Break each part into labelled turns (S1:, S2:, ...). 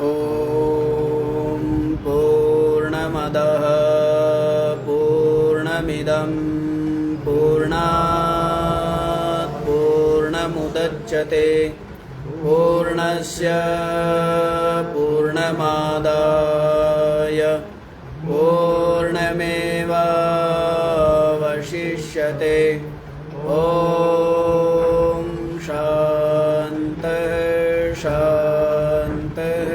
S1: ॐ पूर्णमदः पूर्णमिदं पूर्णात् पूर्णमुदच्यते पूर्णस्य पूर्णमादाय पूर्णमेवावशिष्यते। ॐ शान्तिः शान्तिः।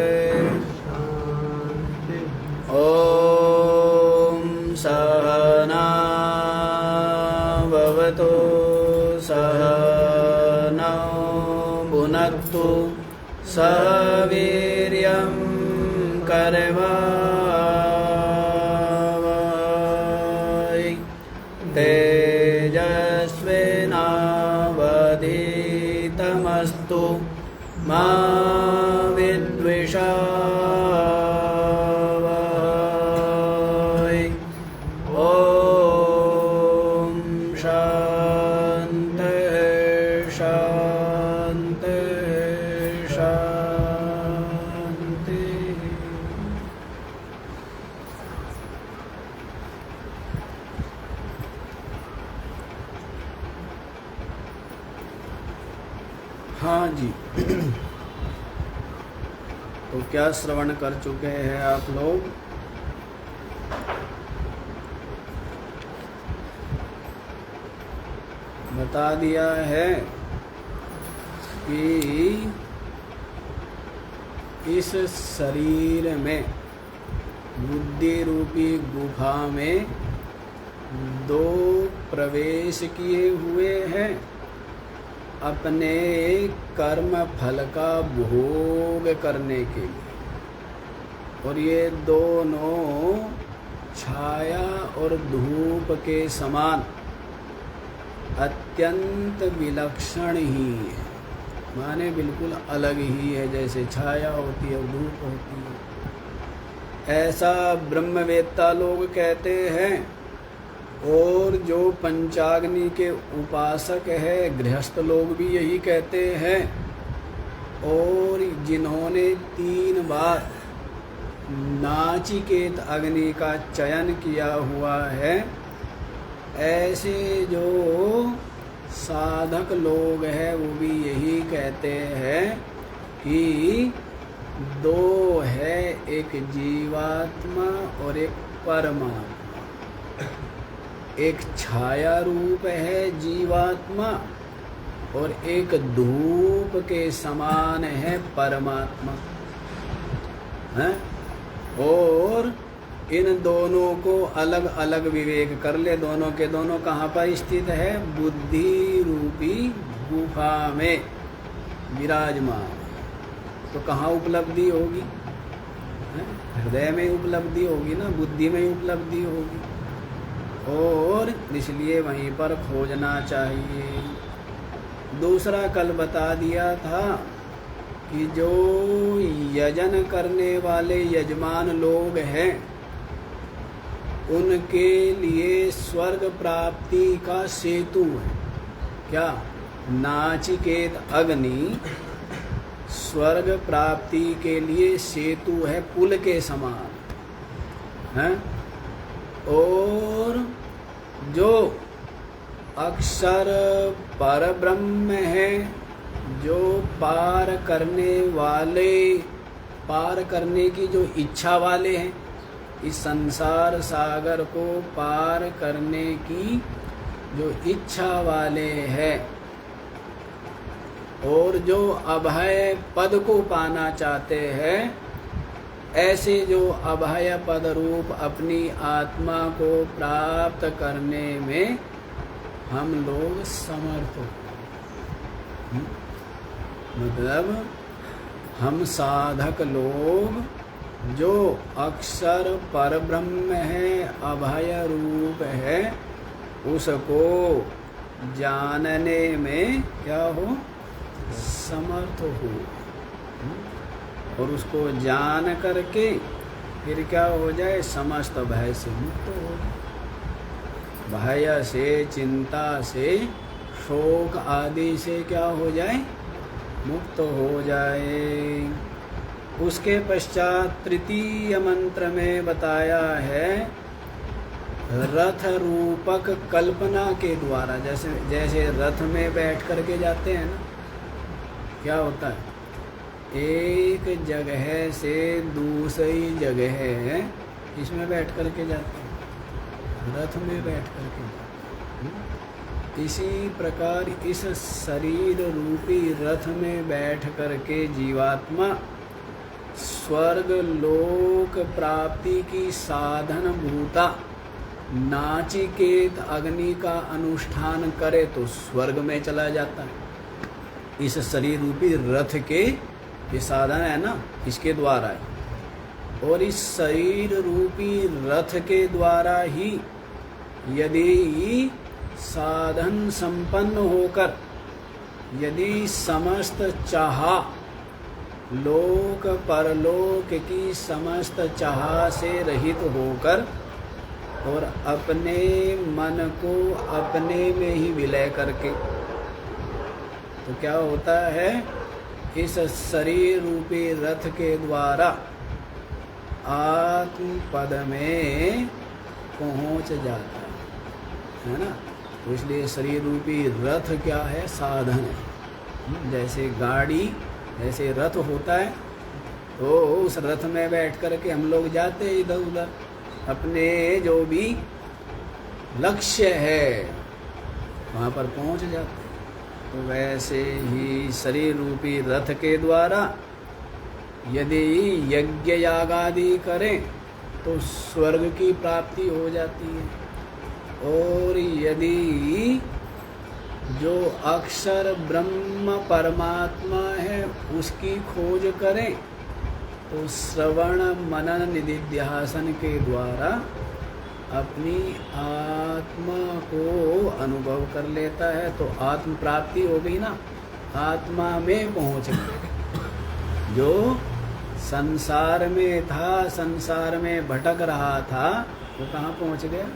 S1: ॐ सहना भवतु सहनौ भुनक्तु सह वीर्यं करवावहै तेजस्विनावधीतमस्तु मा विद्विषावहै। ॐ शान्तिः शान्तिः शान्तिः। हाँ जी, तो क्या श्रवण कर चुके हैं आप लोग? बता दिया है कि इस शरीर में बुद्धि रूपी गुफा में दो प्रवेश किए हुए हैं अपने कर्म फल का भोग करने के लिए, और ये दोनों छाया और धूप के समान अत्यंत विलक्षण ही है, माने बिल्कुल अलग ही है। जैसे छाया होती है और धूप होती है, ऐसा ब्रह्मवेत्ता लोग कहते हैं। और जो पंचाग्नि के उपासक है गृहस्थ लोग भी यही कहते हैं। और जिन्होंने 3 बार नाचिकेत अग्नि का चयन किया हुआ है, ऐसे जो साधक लोग हैं वो भी यही कहते हैं कि 2 है, एक जीवात्मा और एक परमात्मा। एक छाया रूप है जीवात्मा और एक धूप के समान है परमात्मा है। और इन दोनों को अलग अलग विवेक कर ले, दोनों के दोनों कहाँ पर स्थित है? बुद्धि रूपी गुफा में विराजमान। तो कहाँ उपलब्धि होगी? हृदय में उपलब्धि होगी ना, बुद्धि में उपलब्धि होगी। और इसलिए वहीं पर खोजना चाहिए। दूसरा कल बता दिया था कि जो यजन करने वाले यजमान लोग हैं उनके लिए स्वर्ग प्राप्ति का सेतु है। क्या? नाचिकेत अग्नि स्वर्ग प्राप्ति के लिए सेतु है, पुल के समान है। और जो अक्षर परब्रह्म है, जो पार करने वाले, पार करने की जो इच्छा वाले हैं, इस संसार सागर को पार करने की जो इच्छा वाले हैं, और जो अभय पद को पाना चाहते हैं, ऐसे जो अभय पद रूप अपनी आत्मा को प्राप्त करने में हम लोग समर्थ हो। मतलब हम साधक लोग जो अक्षर परब्रह्म है, अभय रूप है, उसको जानने में क्या हो? समर्थ हो। और उसको जान करके फिर क्या हो जाए? समस्त भय से मुक्त हो जाए। भय से, चिंता से, शोक आदि से क्या हो जाए? मुक्त हो जाए। उसके पश्चात तृतीय मंत्र में बताया है रथ रूपक कल्पना के द्वारा। जैसे जैसे रथ में बैठ करके जाते हैं ना, क्या होता है, एक जगह से दूसरी जगह इसमें बैठ करके जाते हैं, रथ में बैठ करके जाते हैं। इसी प्रकार इस शरीर रूपी रथ में बैठ करके जीवात्मा स्वर्ग लोक प्राप्ति की साधन भूता नाचिकेत अग्नि का अनुष्ठान करे तो स्वर्ग में चला जाता है। इस शरीर रूपी रथ के ये साधन है ना, इसके द्वारा है। और इस शरीर रूपी रथ के द्वारा ही यदि साधन संपन्न होकर यदि समस्त चाह लोक परलोक की समस्त चाह से रहित होकर और अपने मन को अपने में ही विलय करके, तो क्या होता है, इस शरीर रूपी रथ के द्वारा आत्म पद में पहुंच जाता है ना। तो इसलिए शरीर रूपी रथ क्या है, साधन है। जैसे गाड़ी, जैसे रथ होता है, तो उस रथ में बैठ करके हम लोग जाते हैं इधर उधर, अपने जो भी लक्ष्य है वहाँ पर पहुँच जाते हैं। तो वैसे ही शरीर रूपी रथ के द्वारा यदि यज्ञ याग आदि करें तो स्वर्ग की प्राप्ति हो जाती है। और यदि जो अक्षर ब्रह्म परमात्मा है उसकी खोज करें तो श्रवण मनन निधिध्यासन के द्वारा अपनी आत्मा को अनुभव कर लेता है। तो आत्म प्राप्ति हो गई ना, आत्मा में पहुँच गए। जो संसार में था, संसार में भटक रहा था, वो कहाँ पहुँच गया,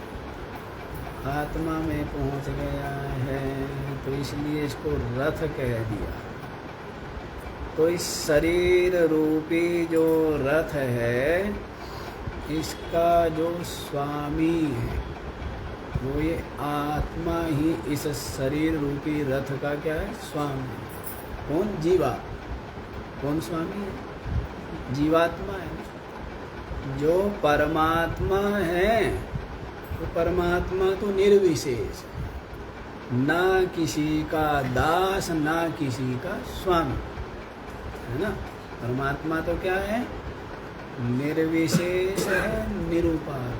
S1: आत्मा में पहुँच गया है। तो इसलिए इसको रथ कह दिया। तो इस शरीर रूपी जो रथ है, इसका जो स्वामी है वो ये आत्मा ही इस शरीर रूपी रथ का क्या है, स्वामी। कौन, जीवा। कौन स्वामी है, जीवात्मा है। जो परमात्मा है तो परमात्मा तो निर्विशेष, ना किसी का दास ना किसी का स्वामी, है ना। परमात्मा तो क्या है, निर्विशेष है, निरुपाय।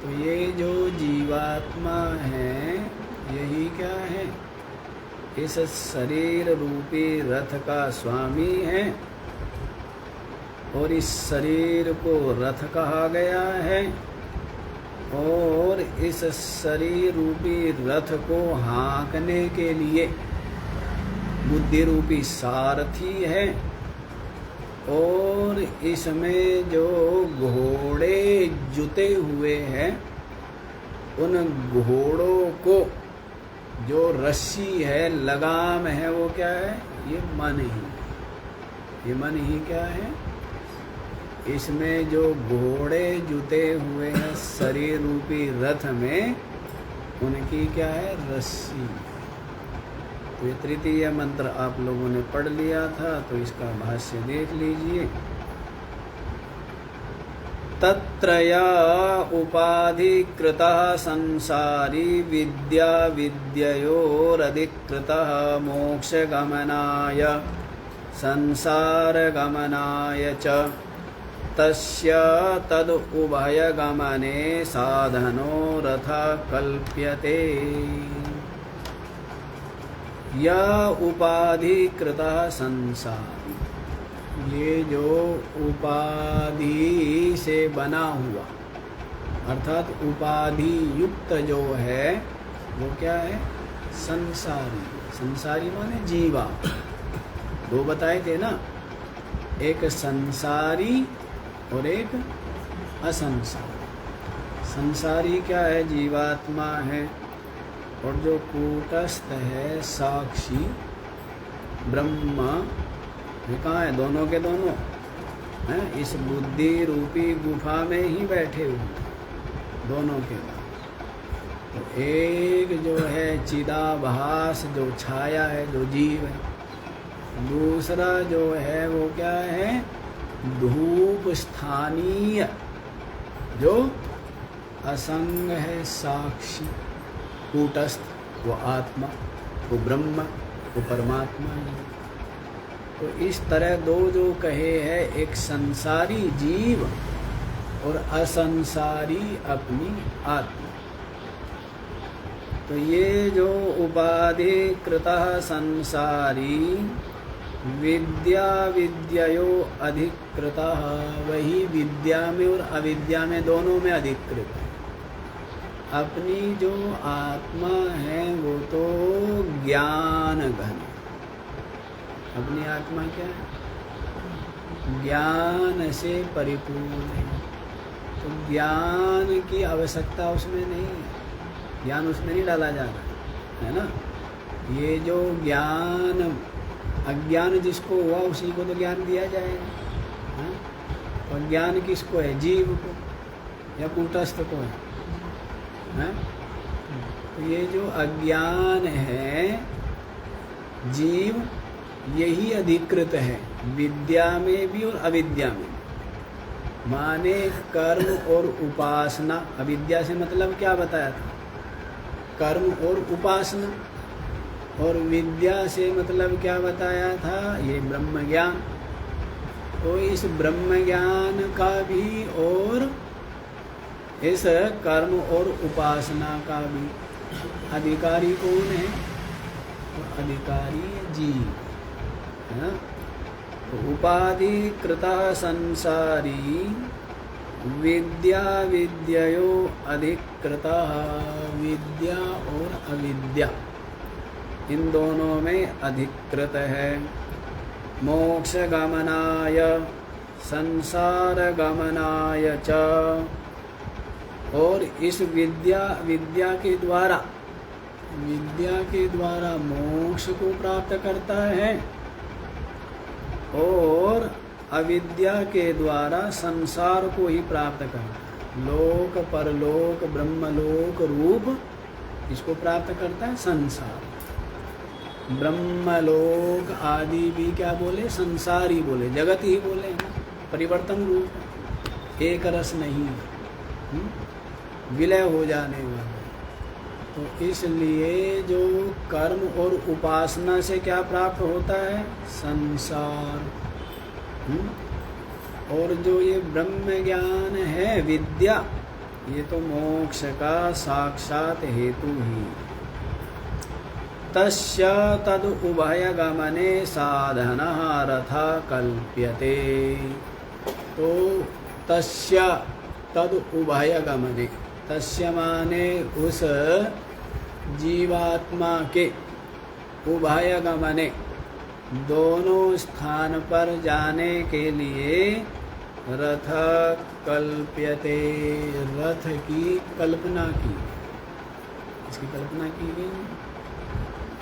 S1: तो ये जो जीवात्मा है यही क्या है, इस शरीर रूपी रथ का स्वामी है। और इस शरीर को रथ कहा गया है। और इस शरीर रूपी रथ को हाँकने के लिए बुद्धि रूपी सारथी है। और इसमें जो घोड़े जुते हुए हैं, उन घोड़ों को जो रस्सी है, लगाम है, वो क्या है, ये मन ही। ये मन ही क्या है, इसमें जो घोड़े जुते हुए हैं शरीर रूपी रथ में, उनकी क्या है, रस्सी। तो ये तृतीय मंत्र आप लोगों ने पढ़ लिया था, तो इसका भाष्य देख लीजिए। तत्रया उपाधिकृतः संसारी विद्या विद्ययोरधिकृतः मोक्षगमनाय संसारगमनाय च तस्य तद उभयगमने साधनो रथ कल्प्यते। यह उपाधिकृता संसार, ये जो उपाधि से बना हुआ, अर्थात उपाधि युक्त जो है, वो क्या है, संसारी। संसारी माने जीवा। दो बताए थे ना, एक संसारी और एक असंसारी। संसारी क्या है, जीवात्मा है। और जो कूटस्थ है, साक्षी ब्रह्मा, ये कहाँ है? दोनों के दोनों हैं, इस बुद्धि रूपी गुफा में ही बैठे हुए दोनों के। तो एक जो है चिदाभास, जो छाया है, जो जीव है। दूसरा जो है वो क्या है? धूप स्थानीय, जो असंग है, साक्षी, कूटस्थ, वो आत्मा, वो ब्रह्म, वो परमात्मा है। तो इस तरह दो जो कहे हैं, एक संसारी जीव और असंसारी अपनी आत्मा। तो ये जो उपाधिकृतः संसारी विद्या विद्ययो अधिकृतः, वही विद्या में और अविद्या में दोनों में अधिकृत है। अपनी जो आत्मा है वो तो ज्ञान घन, अपनी आत्मा क्या है? ज्ञान से परिपूर्ण है। तो ज्ञान की आवश्यकता उसमें नहीं है, ज्ञान उसमें नहीं डाला जा रहा है ना। ये जो ज्ञान, अज्ञान जिसको हुआ उसी को तो ज्ञान दिया जाएगा, है? और ज्ञान किसको है? जीव को या कूटस्थ को है? तो ये जो अज्ञान है, जीव, यही अधिकृत है विद्या में भी और अविद्या में। माने कर्म और उपासना। अविद्या से मतलब क्या बताया था? कर्म और उपासना। और विद्या से मतलब क्या बताया था? ये ब्रह्म ज्ञान। तो इस ब्रह्म ज्ञान का भी और इस कर्म और उपासना का भी अधिकारी कौन है? तो अधिकारी जीव है ना। तो उपाधिकृता संसारी विद्या विद्ययो अधिकृता, विद्या और अविद्या इन दोनों में अधिकृत है। मोक्ष गमनाय संसार गमनाय च, और इस विद्या के द्वारा मोक्ष को प्राप्त करता है, और अविद्या के द्वारा संसार को ही प्राप्त करता है। लोक परलोक ब्रह्मलोक रूप इसको प्राप्त करता है संसार। ब्रह्मलोक आदि भी क्या बोले? संसार ही बोले, जगत ही बोले, परिवर्तन रूप, एक रस नहीं, विलय हो जाने वाला। तो इसलिए जो कर्म और उपासना से क्या प्राप्त होता है? संसार। और जो ये ब्रह्म ज्ञान है, विद्या, ये तो मोक्ष का साक्षात हेतु ही। तस्य तद उभय गमने साधनः रथा कल्प्यते। तो तस्य तद उभय गमने, तस्य माने उस जीवात्मा के, उभय गमने दोनों स्थान पर जाने के लिए रथ कल्प्यते, रथ की कल्पना की, इसकी कल्पना की गई,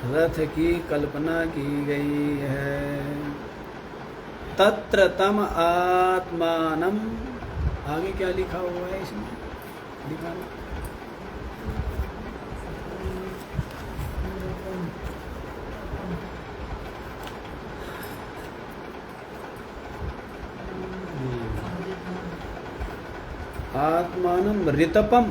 S1: रथ की कल्पना की गई है। तत्र तम आत्मानम, आगे क्या लिखा हुआ है इसमें? लिखा आत्मानम ऋतपम,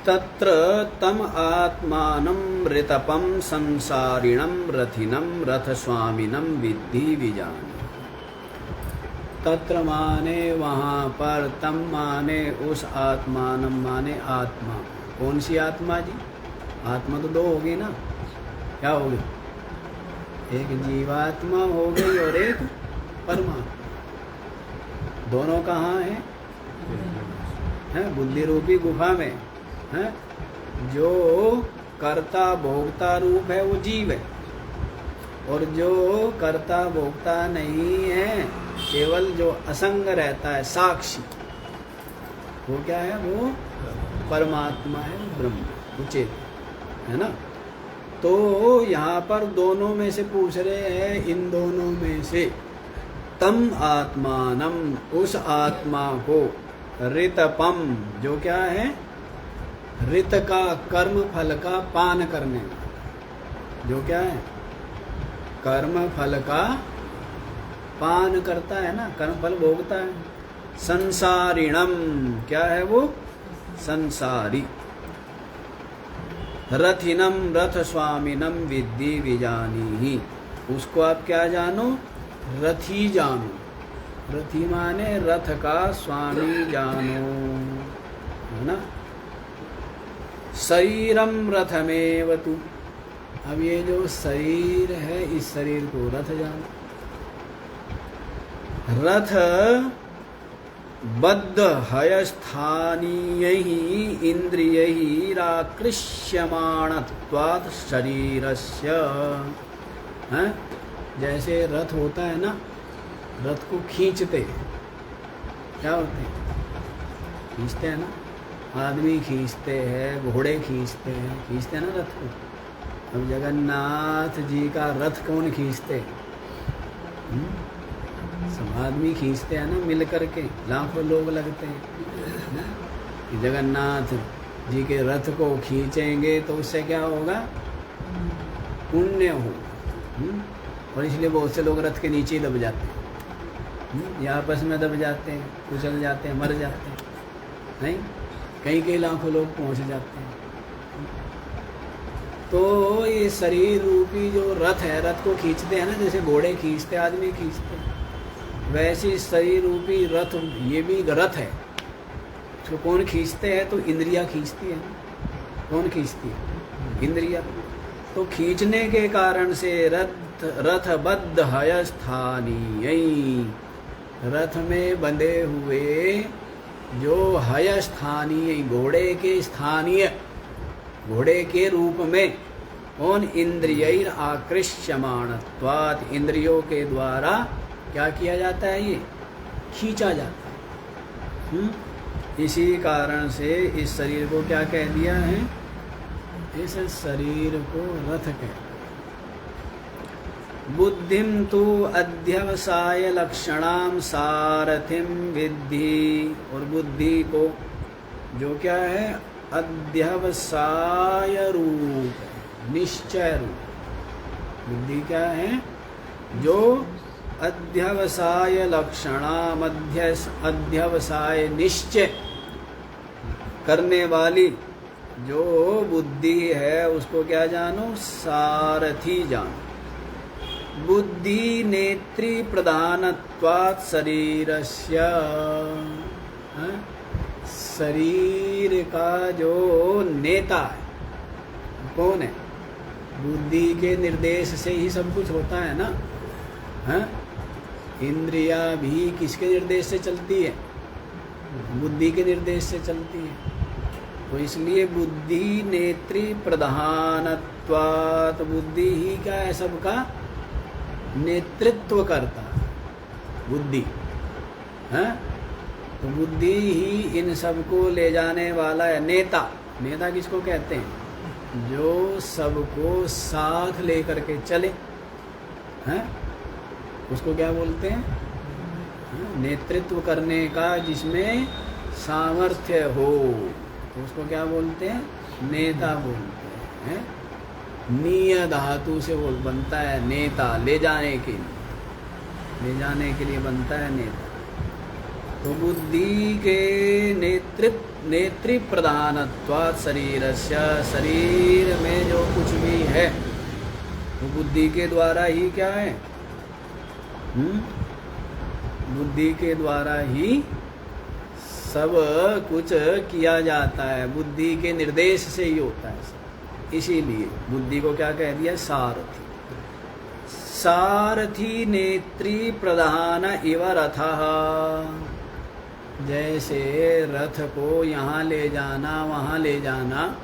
S1: तत्र तम आत्मानं ऋतपम संसारिणं रथिनं रथस्वामिनं विद्धि विजान। तत्र माने वहाँ पर, तम माने उस, आत्मानं माने आत्मा। कौन सी आत्मा जी? आत्मा तो दो होगी ना, क्या होगी? एक जीवात्मा हो गई और एक परमात्मा। दोनों कहाँ हैं? बुद्धि रूपी गुफा में है। जो कर्ता भोक्ता रूप है वो जीव है, और जो कर्ता भोक्ता नहीं है, केवल जो असंग रहता है, साक्षी, वो क्या है? वो परमात्मा है, ब्रह्म, वो चेतन है ना। तो यहाँ पर दोनों में से पूछ रहे हैं, इन दोनों में से तम आत्मानम, उस आत्मा को, ऋतपम, जो क्या है? ऋत का, कर्म फल का पान करने वाला, जो क्या है? कर्म फल का पान करता है ना, कर्म फल भोगता है। संसारिणम, क्या है वो? संसारी। रथिनम, रथ स्वामिनम विद्धि विजानीहि, उसको आप क्या जानो? रथी जानो। रथी माने रथ का स्वामी जानो, है ना। शरीरम रथमेव तु, अब ये जो शरीर है, इस शरीर को रथ जानो। रथ बद्ध हयस्थानीयैः इन्द्रियैराकृष्यमाणत्वात् शरीरस्य, हैं? जैसे रथ होता है ना, रथ को खींचते क्या होते हैं? खींचते हैं ना, आदमी खींचते हैं, घोड़े खींचते हैं ना रथ को। अब जगन्नाथ जी का रथ कौन खींचते? सब आदमी खींचते हैं ना, मिल करके, लाखों लोग लगते हैं। जगन्नाथ जी के रथ को खींचेंगे तो उससे क्या होगा? पुण्य होगा। और इसलिए बहुत से लोग रथ के नीचे ही दब जाते हैं, या आपस में दब जाते हैं, कुचल जाते हैं, मर जाते हैं, नहीं? कई लाखों लोग पहुंच जाते हैं। तो ये शरीर रूपी जो रथ है, रथ को खींचते हैं ना, जैसे घोड़े खींचते, आदमी खींचते, वैसे शरीर रूपी रथ, ये भी रथ है। तो कौन खींचते हैं? तो इंद्रिया खींचती है। कौन खींचती है? इंद्रिया। तो खींचने के कारण से रथ बद्ध हयस्थानीय, रथ में बंधे हुए जो हयस्थानीय, घोड़े के स्थानीय, घोड़े के रूप में, कौन? इंद्रियैर आकृष्यमाणत्वात्, इंद्रियों के द्वारा क्या किया जाता है? ये खींचा जाता है। इसी कारण से इस शरीर को क्या कह दिया है? इस शरीर को रथ कहते हैं। बुद्धिम तु अध्यवसाय लक्षणाम सारथिम विद्धि, और बुद्धि को जो क्या है? अध्यवसाय रूप, निश्चय रूप। बुद्धि क्या है? जो अध्यवसाय लक्षणाम, अध्यवसाय निश्चय करने वाली जो बुद्धि है, उसको क्या जानो? सारथी जानो। बुद्धि नेत्री प्रधानत्वात् शरीरस्य, शरीर का जो नेता है, कौन है? बुद्धि के निर्देश से ही सब कुछ होता है ना, है? इंद्रिया भी किसके निर्देश से चलती है? बुद्धि के निर्देश से चलती है। तो इसलिए बुद्धि नेत्री प्रधानत्वात्, बुद्धि ही क्या है? सबका नेतृत्व करता है बुद्धि, है? तो बुद्धि ही इन सबको ले जाने वाला है। नेता, नेता किसको कहते हैं? जो सबको साथ लेकर के चले, हैं? उसको क्या बोलते हैं? नेतृत्व करने का, जिसमें सामर्थ्य हो, तो उसको क्या बोलते हैं? नेता बोलते हैं। नीय धातु से वो बनता है नेता, ले जाने के लिए बनता है नेता। तो बुद्धि के नेतृ प्रधानत्वात् शरीरस्य, शरीर में जो कुछ भी है वो बुद्धि के द्वारा ही क्या है? बुद्धि के द्वारा ही सब कुछ किया जाता है, बुद्धि के निर्देश से ही होता है। इसीलिए बुद्धि को क्या कह दिया? सारथी। सारथी नेत्री प्रधान इव रथः, जैसे रथ को यहाँ ले जाना, वहाँ ले जाना,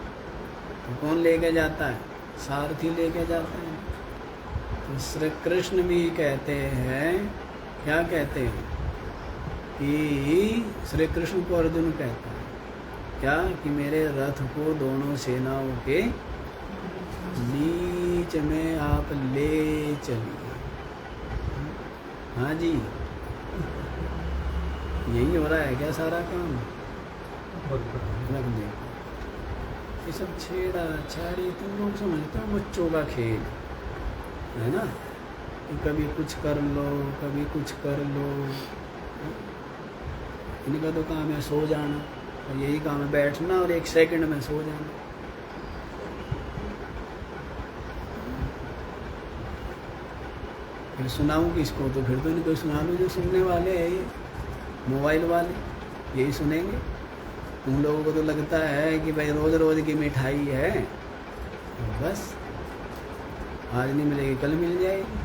S1: तो कौन लेके जाता है? सारथी लेके जाता है। तो श्री कृष्ण भी कहते हैं, क्या कहते हैं कि श्री कृष्ण को अर्जुन कहता है क्या कि मेरे रथ को दोनों सेनाओं के बीच में आप ले चलिए। हाँ जी, यही हो रहा है क्या सारा काम? रख दे ये सब छेड़ा छाड़ी तुम लोग समझते हो बच्चों का खेल है ना, कि कभी कुछ कर लो कभी कुछ कर लो। इनका तो काम है सो जाना, और यही काम है बैठना और 1 सेकंड में सो जाना। फिर सुनाऊं किसको? तो फिर तो इनको सुना लूँ जो सुनने वाले हैं, ये मोबाइल वाले यही सुनेंगे। तुम लोगों को तो लगता है कि भाई रोज़ रोज़ की मिठाई है, बस आज नहीं मिलेगी कल मिल जाएगी।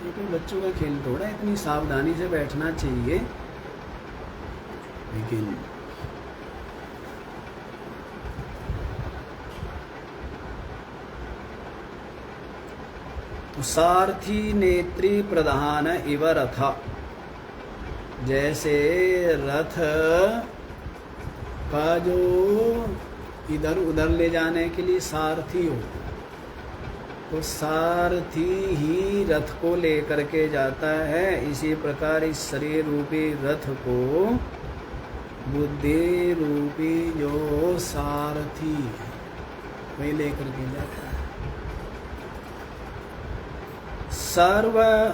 S1: ये तो बच्चों का खेल थोड़ा, इतनी सावधानी से बैठना चाहिए। लेकिन तो सारथी नेत्री प्रधान इव रथ, जैसे रथ का जो इधर उधर ले जाने के लिए सारथी हो, तो सारथी ही रथ को लेकर के जाता है। इसी प्रकार इस शरीर रूपी रथ को बुद्धि रूपी जो सारथी है वही लेकर के जाता है।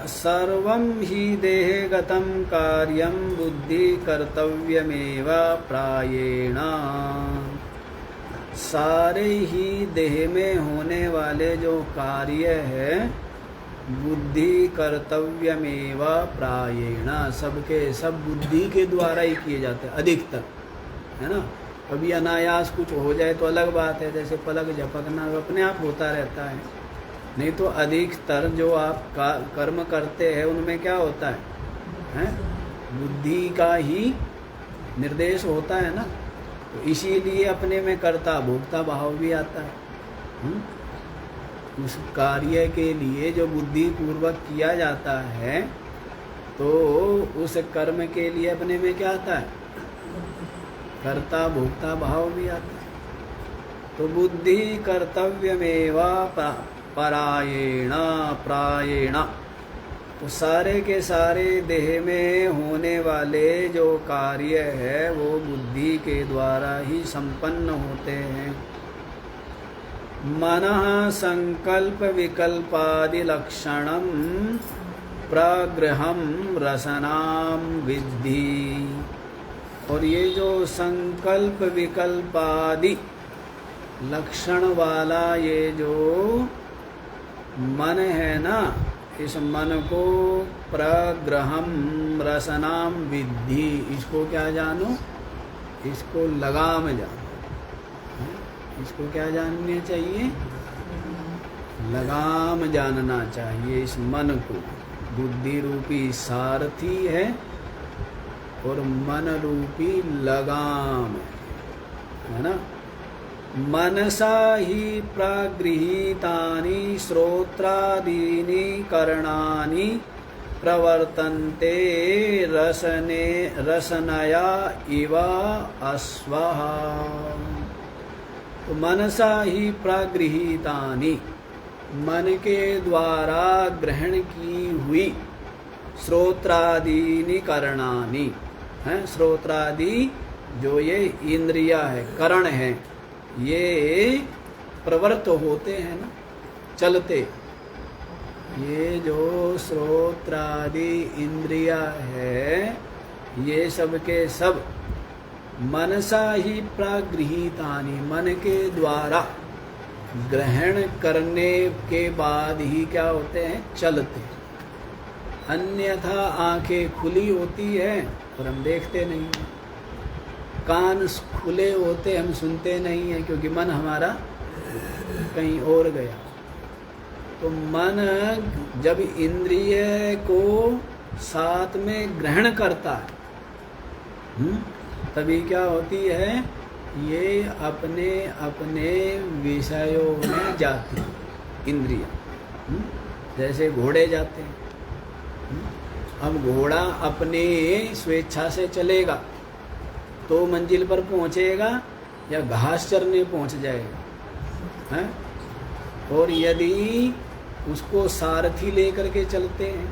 S1: सर्वं हि देहगतं कार्यं बुद्धि कर्तव्यमेव प्रायेण। सारे ही देह में होने वाले जो कार्य है बुद्धि कर्तव्यमेव प्रायेण, सबके सब बुद्धि के द्वारा ही किए जाते हैं अधिकतर, है ना। कभी अनायास कुछ हो जाए तो अलग बात है, जैसे पलक झपकना अपने आप होता रहता है, नहीं तो अधिकतर जो आप कर्म करते हैं उनमें क्या होता है? बुद्धि का ही निर्देश होता है ना। तो इसीलिए अपने में कर्ता भोक्ता भाव भी आता है। उस कार्य के लिए जो बुद्धि पूर्वक किया जाता है तो उस कर्म के लिए अपने में क्या आता है? कर्ता भोक्ता भाव भी आता है। तो बुद्धि कर्तव्यमेव परायेण प्रायेण, तो सारे के सारे देह में होने वाले जो कार्य है वो बुद्धि के द्वारा ही संपन्न होते हैं। मनः संकल्प विकल्पादि लक्षणं प्रग्रहं रसनां विद्धि। और ये जो संकल्प विकल्पादि लक्षण वाला ये जो मन है ना, इस मन को प्रग्रहम रसनाम विद्धि, इसको क्या जानो? इसको लगाम जानो। इसको क्या जानना चाहिए? लगाम जानना चाहिए। इस मन को बुद्धि रूपी सारथी है और मन रूपी लगाम है ना। मनसा ही प्रागृहीतानि श्रोत्रादीनि कर्णानि प्रवर्तन्ते रसनया इव अश्वः। तो मनसा ही प्रागृहीतानि, मन के द्वारा ग्रहण की हुई श्रोत्रादीनि कर्णानि, हैं श्रोत्रादि जो ये इंद्रिया है, करण है, ये प्रवृत्त होते हैं ना, चलते। ये जो श्रोत्रादि इंद्रिया है ये सब के सब मनसा ही प्रागृहीतानि, मन के द्वारा ग्रहण करने के बाद ही क्या होते हैं? चलते। अन्यथा आंखें खुली होती है और हम देखते नहीं हैं, कान खुले होते हम सुनते नहीं हैं, क्योंकि मन हमारा कहीं और गया। तो मन जब इंद्रिय को साथ में ग्रहण करता है तभी क्या होती है? ये अपने अपने विषयों में जाती है इंद्रिय। जैसे घोड़े जाते हैं, अब घोड़ा अपने स्वेच्छा से चलेगा तो मंजिल पर पहुंचेगा या घास चरने पहुंच जाएगा, हैं? और यदि उसको सारथी लेकर के चलते हैं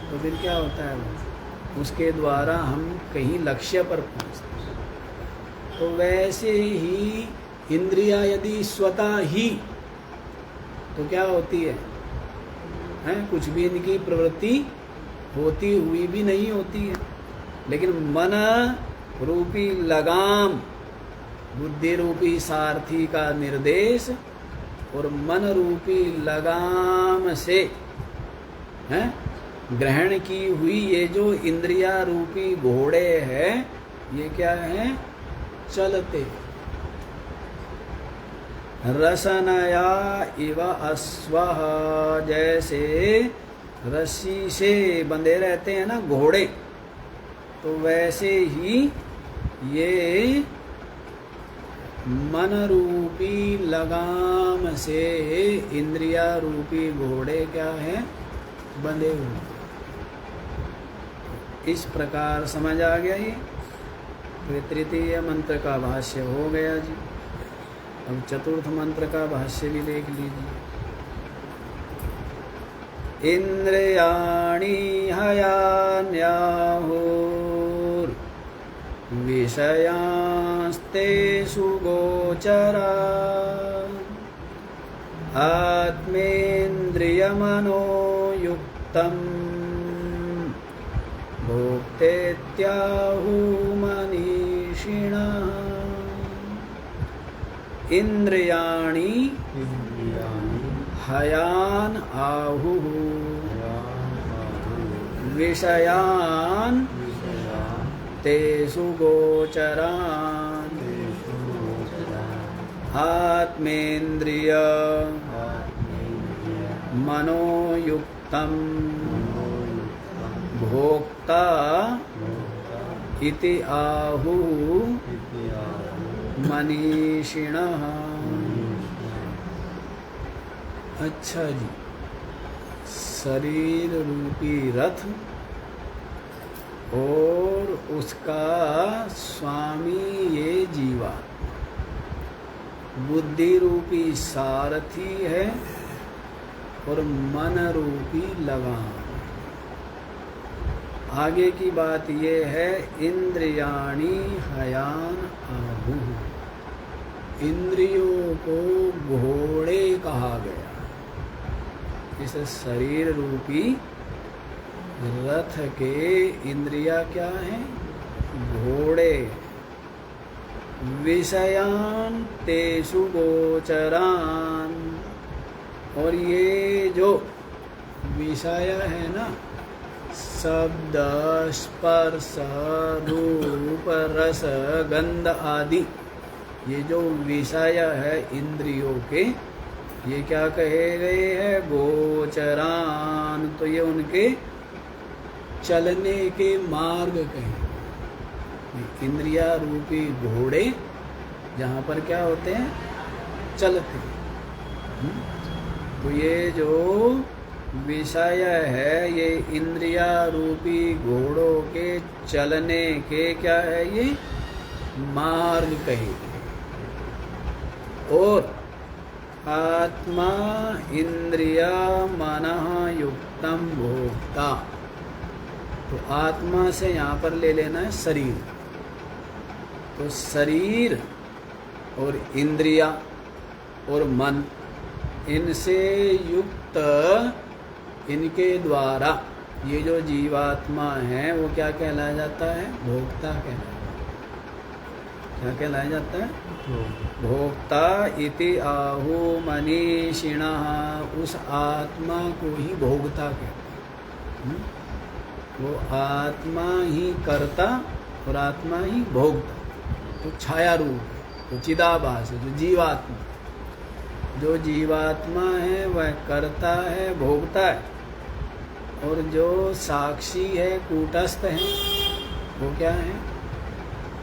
S1: तो फिर क्या होता है, वो उसके द्वारा हम कहीं लक्ष्य पर पहुंचते हैं। तो वैसे ही इंद्रियां यदि स्वतः ही, तो क्या होती है, हैं? कुछ भी इनकी प्रवृत्ति होती हुई भी नहीं होती है, लेकिन मन रूपी लगाम, बुद्धि रूपी सारथी का निर्देश और मन रूपी लगाम से, हैं, ग्रहण की हुई ये जो इंद्रिया रूपी घोड़े हैं, ये क्या है, चलते। रसनया इव अश्वः, जैसे रस्सी से बंधे रहते हैं ना घोड़े, तो वैसे ही ये मन रूपी लगाम से इंद्रिया रूपी घोड़े क्या है, बंधे हुए। इस प्रकार समझ आ गया ये। तो तृतीय मंत्र का भाष्य हो गया जी। अब चतुर्थ मंत्र का भाष्य भी देख लीजिए। इंद्रियाणि हयान्याहुर् विषयांस्तेषु गोचरा आत्मेन्द्रियमनोयुक्तम् भोक्तेत्याहुर्मनीषिणः। इंद्रियाणि हयान आहुः विषयान तेषु गोचरान् आत्मेन्द्रिय मनोयुक्तं भोक्ता इति आहुः मनीषिणः। अच्छा जी, शरीर रूपी रथ और उसका स्वामी ये जीवा, बुद्धि रूपी सारथी है और मन रूपी लगाम। आगे की बात ये है, इंद्रियाणि हयान आहुः, इंद्रियों को घोड़े कहा गया। इस शरीर रूपी रथ के इंद्रिया क्या है, घोड़े। विषयान तेषु गोचरान, और ये जो विषय है ना, शब्द स्पर्श रूप रस गंध आदि, ये जो विषय है इंद्रियों के, ये क्या कहे गए हैं, गोचरान। तो ये उनके चलने के मार्ग कहे। इंद्रिया रूपी घोड़े जहाँ पर क्या होते हैं, चलते। तो ये जो विषय है, ये इंद्रिया रूपी घोड़ों के चलने के क्या है, ये मार्ग कहे। और आत्मा इंद्रिया मनः युक्तम भोक्ता, तो आत्मा से यहाँ पर ले लेना है शरीर। तो शरीर और इंद्रिया और मन, इनसे युक्त, इनके द्वारा ये जो जीवात्मा है वो क्या कहलाया जाता है, भोक्ता कहलाया। क्या कहलाया जाता है, भोक्ता इति आहु मनीषिणः। उस आत्मा को ही भोक्ता कहते हैं। वो आत्मा ही कर्ता और आत्मा ही भोक्ता। तो छाया रूप, तो चिदाभास है जो जीवात्मा। जो जीवात्मा है वह कर्ता है, भोक्ता है, और जो साक्षी है, कूटस्थ है, वो क्या है,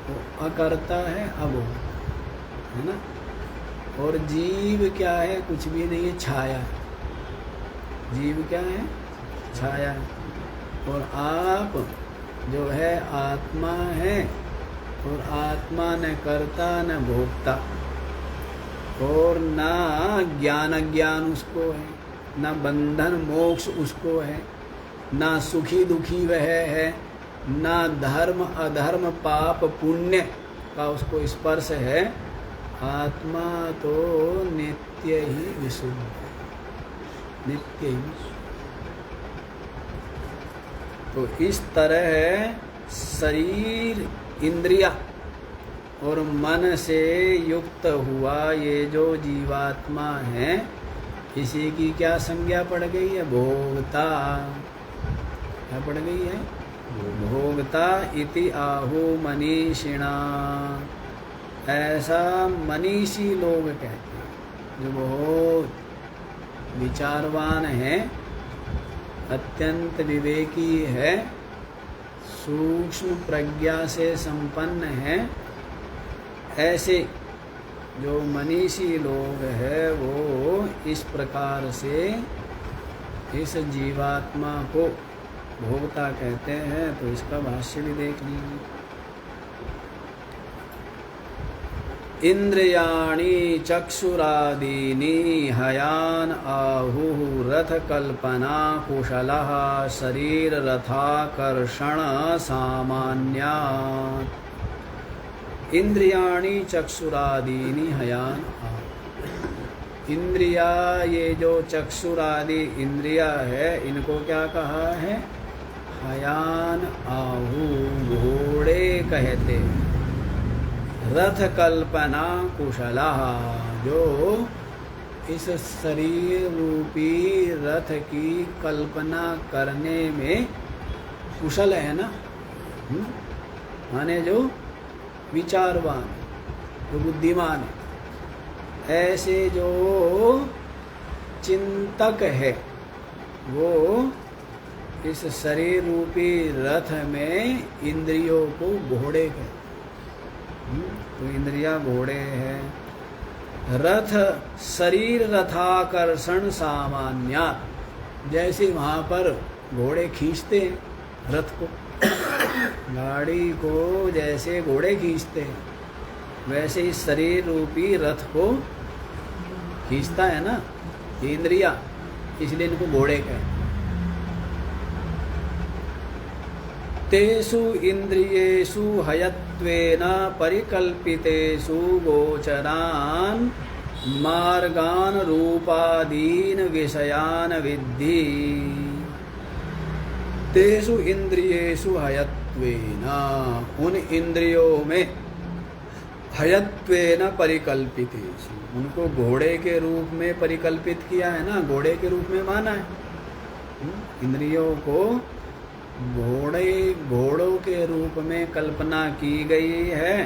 S1: वो अकर्ता है, अभोक्ता है ना। और जीव क्या है, कुछ भी नहीं है, छाया है। जीव क्या है, छाया है। और आप जो है आत्मा है, और आत्मा न कर्ता न भोक्ता, और ना ज्ञान अज्ञान उसको है, ना बंधन मोक्ष उसको है, ना सुखी दुखी वह है, ना धर्म अधर्म पाप पुण्य का उसको स्पर्श है। आत्मा तो नित्य ही विशुद्ध है, नित्य ही। तो इस तरह शरीर इंद्रिया और मन से युक्त हुआ ये जो जीवात्मा है, इसी की क्या संज्ञा पड़ गई है? भोगता। क्या पड़ गई है? भोगता इति आहु मनीषिणा। ऐसा मनीषी लोग कहते हैं, जो बहुत विचारवान है, अत्यंत विवेकी है, सूक्ष्म प्रज्ञा से संपन्न है। ऐसे जो मनीषी लोग हैं वो इस प्रकार से इस जीवात्मा को भोक्ता कहते हैं। तो इसका भाष्य भी देख लीजिए। इंद्रियाणि चक्षुरादीनि हयान आहुः रथ कल्पना कुशलः शरीर रथाकर्षण सामान्यात्। इंद्रियाणि चक्षुरादीनि हयान आहुः। इंद्रिया, ये जो चक्षुरादि इंद्रिया है, इनको क्या कहा है? हयान आहु, घोड़े कहते हैं। रथ कल्पना कुशला, जो इस शरीर रूपी रथ की कल्पना करने में कुशल है ना, माने जो विचारवान, जो बुद्धिमान है, ऐसे जो चिंतक है, वो इस शरीर रूपी रथ में इंद्रियों को घोड़े कहते। तो इंद्रिया घोड़े है। रथ शरीर रथाकर्षण सामान्यात्। जैसे वहाँ पर घोड़े खींचते हैं रथ को, गाड़ी को जैसे घोड़े खींचते हैं, वैसे इस शरीर रूपी रथ को खींचता है ना इंद्रिया, इसलिए इनको घोड़े कहते। तेषु इंद्रियेषु हयत्वेन परिकल्पितेषु गोचरान् मार्गान् रूपादीन विषयान् विद्धि। तेषु इंद्रियेषु हयत्वेन, उन इंद्रियों में हयत्वेन परिकल्पितेषु, उनको घोड़े के रूप में परिकल्पित किया है ना, घोड़े के रूप में माना है। इंद्रियों को घोड़ों के रूप में कल्पना की गई है।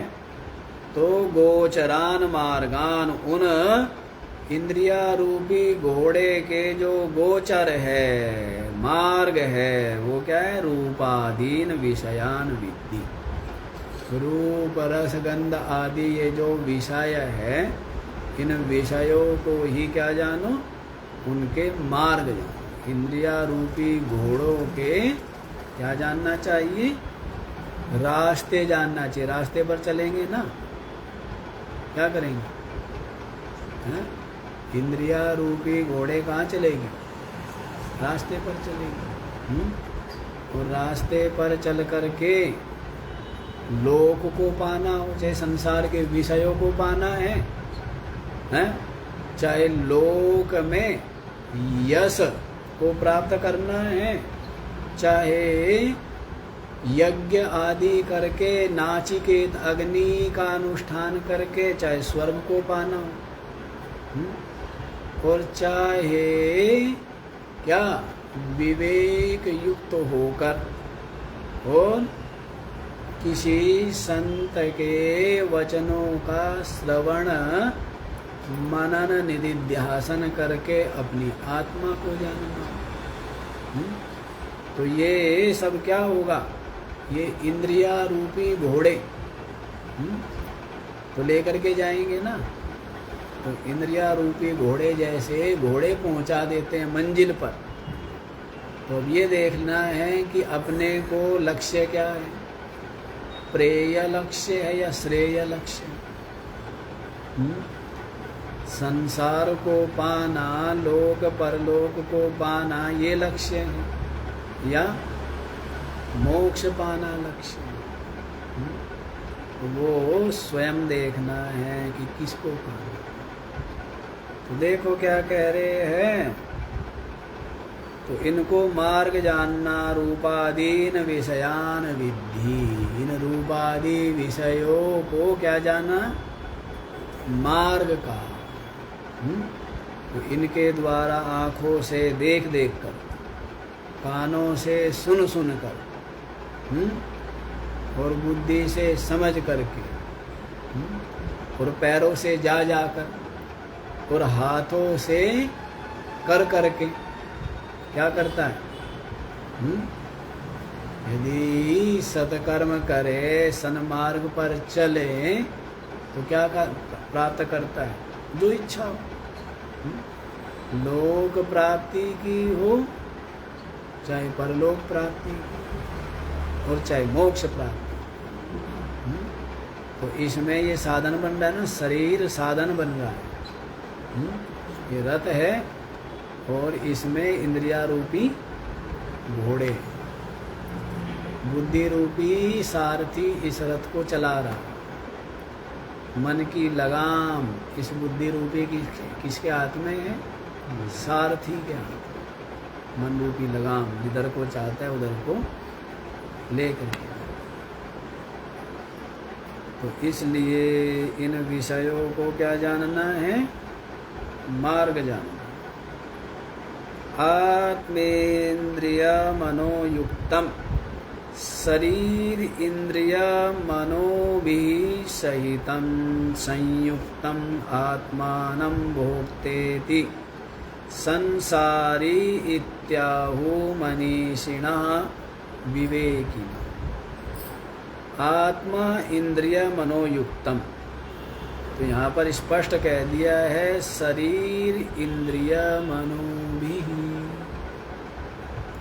S1: तो गोचरान मार्गान, उन इंद्रिया रूपी घोड़े के जो गोचर है, मार्ग है, वो क्या है? रूपादीन विषयान विद्धि। रूप रस गंध आदि ये जो विषय है, इन विषयों को ही क्या जानो? उनके मार्ग जानो। इंद्रिया रूपी घोड़ों के क्या जानना चाहिए? रास्ते जानना चाहिए। रास्ते पर चलेंगे ना, क्या करेंगे? इंद्रिया रूपी घोड़े कहाँ चलेंगे? रास्ते पर चलेंगे। और रास्ते पर चल करके लोक को पाना हो, चाहे संसार के विषयों को पाना है, चाहे लोक में यश को प्राप्त करना है, चाहे यज्ञ आदि करके नाचिकेत अग्नि का अनुष्ठान करके चाहे स्वर्ग को पाना हो, और चाहे क्या विवेक युक्त होकर और किसी संत के वचनों का श्रवण मनन निधिध्यासन करके अपनी आत्मा को जानना। तो ये सब क्या होगा? ये इंद्रिया रूपी घोड़े तो लेकर के जाएंगे ना। तो इंद्रिया रूपी घोड़े जैसे घोड़े पहुंचा देते हैं मंजिल पर, तो अब ये देखना है कि अपने को लक्ष्य क्या है, प्रेय लक्ष्य है या श्रेय लक्ष्य है? संसार को पाना, लोक परलोक को पाना ये लक्ष्य है या मोक्ष पाना लक्ष्य है? वो स्वयं देखना है कि किसको पाना। तो देखो क्या कह रहे हैं, तो इनको मार्ग जानना, रूपादीन विषयान विद्धि। इन रूपादि विषयों को क्या जाना, मार्ग का। तो इनके द्वारा आँखों से देख देख कर, कानों से सुन सुन कर, और बुद्धि से समझ करके, और पैरों से जा जाकर, और हाथों से कर करके क्या करता है? यदि सत्कर्म करे, सन्मार्ग पर चले, तो क्या प्राप्त करता है? जो इच्छा हो, लोक प्राप्ति की हो, चाहे परलोक प्राप्ति और चाहे मोक्ष प्राप्ति। तो इसमें ये साधन बन रहा है ना, शरीर साधन बन रहा है। ये रथ है और इसमें इंद्रिया रूपी घोड़े, बुद्धि रूपी सारथी इस रथ को चला रहा। मन की लगाम इस बुद्धि रूपी किसके हाथ में है? सारथी के हाथ। मन रूपी लगाम जिधर को चाहता है उधर को लेकर के। तो इसलिए इन विषयों को क्या जानना है? मार्ग जानना। आत्मेन्द्रिय मनोयुक्तम शरीर इंद्रिय मनोभिः सहितं संयुक्तम आत्मानं भोक्तेति संसारी इत्याहु मनीषिणः विवेकिनः। आत्मा इंद्रिय मनोयुक्तम, तो यहाँ पर स्पष्ट कह दिया है शरीर इंद्रिय मनोभिः।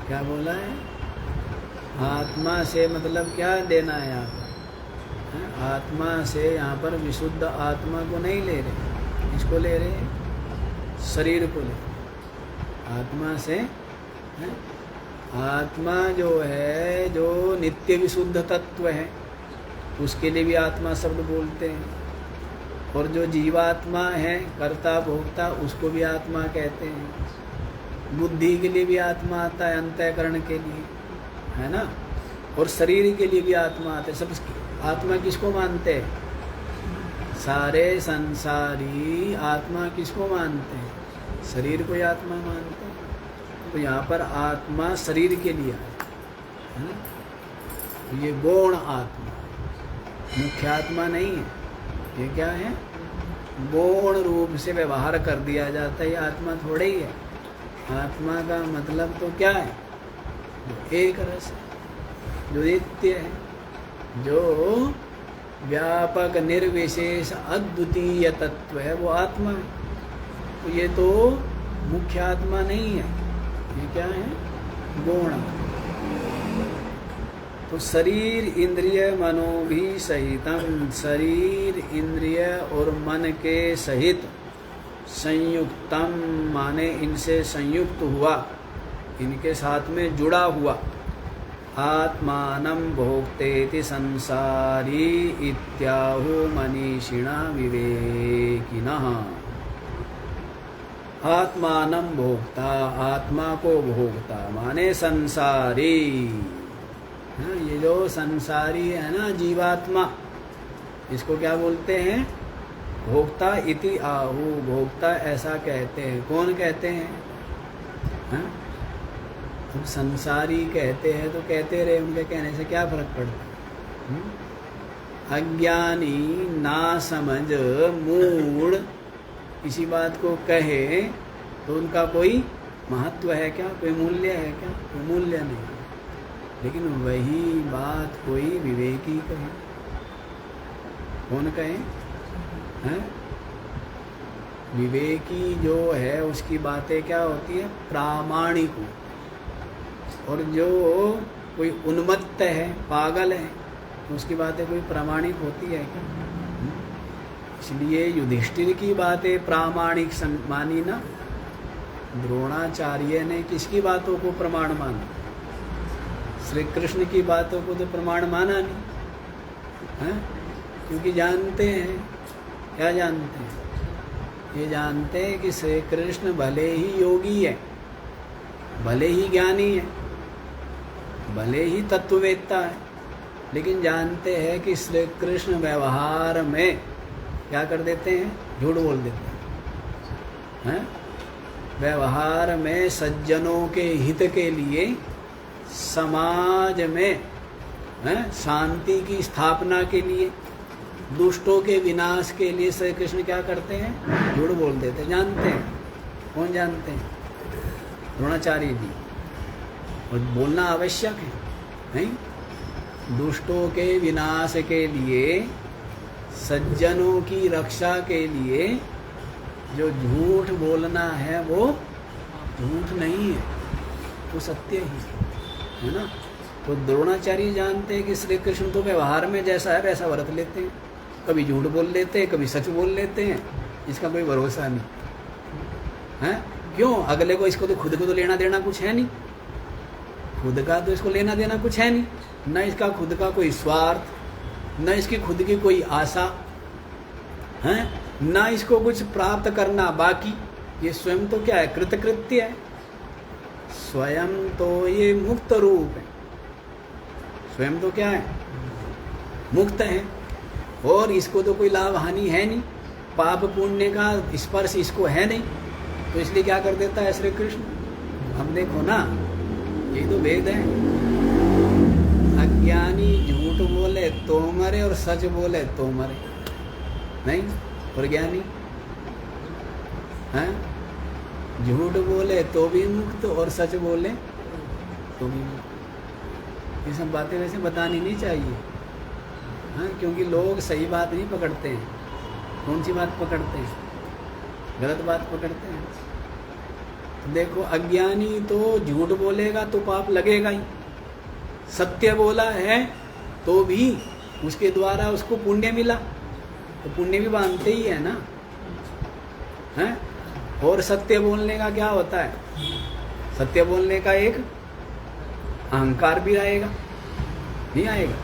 S1: क्या बोला है? आत्मा से मतलब क्या लेना है यहाँ पर? आत्मा से यहाँ पर विशुद्ध आत्मा को नहीं ले रहे, इसको ले रहे हैं, शरीर को ले। आत्मा से है? आत्मा जो है, जो नित्य विशुद्ध तत्व है, उसके लिए भी आत्मा शब्द बोलते हैं। और जो जीवात्मा है, कर्ता भोक्ता, उसको भी आत्मा कहते हैं। बुद्धि के लिए भी आत्मा आता है, अंतःकरण के लिए, है ना। और शरीर के लिए भी आत्मा आता है। सब आत्मा किसको मानते हैं? सारे संसारी आत्मा किसको मानते हैं? शरीर को ही आत्मा मानते हैं। तो यहाँ पर आत्मा शरीर के लिए है ना। ये गौण आत्मा, मुख्य आत्मा नहीं है। ये क्या है? गौण रूप से व्यवहार कर दिया जाता है। ये आत्मा थोड़े ही है। आत्मा का मतलब तो क्या है? जो एक रस है, जो नित्य है, जो व्यापक निर्विशेष अद्वितीय तत्व है, वो आत्मा है। तो ये तो मुख्य आत्मा नहीं है। ये क्या है? गौण। तो शरीर इंद्रिय मनोभी सहितम, शरीर इंद्रिय और मन के सहित, संयुक्तम माने इनसे संयुक्त हुआ, इनके साथ में जुड़ा हुआ, आत्मानं भोक्तेति संसारी इत्याहु मनीषिणः विवेकिनः। आत्मानं भोक्ता, आत्मा को भोगता माने संसारी। ये जो संसारी है ना, जीवात्मा, इसको क्या बोलते हैं? भोक्ता इति आहु। भोक्ता ऐसा कहते हैं। कौन कहते हैं? अब संसारी कहते हैं तो कहते रहे, उनके कहने से क्या फर्क पड़ता है? अज्ञानी, नासमझ, मूढ़ किसी बात को कहे तो उनका कोई महत्व है क्या? कोई मूल्य है क्या? कोई मूल्य नहीं। लेकिन वही बात कोई विवेकी कहे। कौन कहे? हैं? विवेकी जो है उसकी बातें क्या होती है? प्रामाणिक, और जो कोई उन्मत्त है, पागल है, तो उसकी बातें कोई प्रामाणिक होती है क्या? इसलिए युधिष्ठिर की बातें प्रामाणिक मानी ना, द्रोणाचार्य ने किसकी बातों को प्रमाण माना? श्री कृष्ण की बातों को तो प्रमाण माना नहीं है, क्योंकि जानते हैं, क्या जानते हैं? ये जानते हैं कि श्री कृष्ण भले ही योगी है, भले ही ज्ञानी है, भले ही तत्ववेत्ता है, लेकिन जानते हैं कि श्री कृष्ण व्यवहार में क्या कर देते हैं? झूठ बोल देते हैं। व्यवहार में सज्जनों के हित के लिए, समाज में शांति की स्थापना के लिए, दुष्टों के विनाश के लिए श्री कृष्ण क्या करते हैं? झूठ बोल देते हैं। जानते हैं, कौन जानते हैं? द्रोणाचार्य जी। और बोलना आवश्यक है, नहीं? दुष्टों के विनाश के लिए, सज्जनों की रक्षा के लिए जो झूठ बोलना है वो झूठ नहीं है, वो सत्य ही है ना। तो द्रोणाचार्य जानते हैं कि श्री कृष्ण तो व्यवहार में जैसा है वैसा व्रत लेते हैं, कभी झूठ बोल लेते हैं, कभी सच बोल लेते हैं, इसका कोई भरोसा नहीं है। क्यों? अगले को, इसको तो खुद को तो लेना देना कुछ है नहीं, खुद का तो इसको लेना देना कुछ है नहीं, न इसका खुद का कोई स्वार्थ, न इसकी खुद की कोई आशा है, न इसको कुछ प्राप्त करना बाकी। ये स्वयं तो क्या है? कृतकृत्य है, स्वयं तो ये मुक्त रूप है, स्वयं तो क्या है? मुक्त है, और इसको तो कोई लाभ हानि है नहीं, पाप पुण्य का स्पर्श इसको है नहीं, तो इसलिए क्या कर देता है श्री कृष्ण? हम देखो ना, ये तो भेद है। अज्ञानी झूठ बोले तो मरे और सच बोले तो मरे, नहीं? और ज्ञानी हैं, झूठ बोले तो भी मुक्त और सच बोले तो भी मुक्त। ये सब बातें वैसे बतानी नहीं चाहिए, हाँ, क्योंकि लोग सही बात नहीं पकड़ते हैं। कौन सी बात पकड़ते हैं? गलत बात पकड़ते हैं। तो देखो, अज्ञानी तो झूठ बोलेगा तो पाप लगेगा ही, सत्य बोला है तो भी उसके द्वारा उसको पुण्य मिला, तो पुण्य भी बांधते ही है ना, हैं? और सत्य बोलने का क्या होता है? सत्य बोलने का एक अहंकार भी आएगा, नहीं आएगा?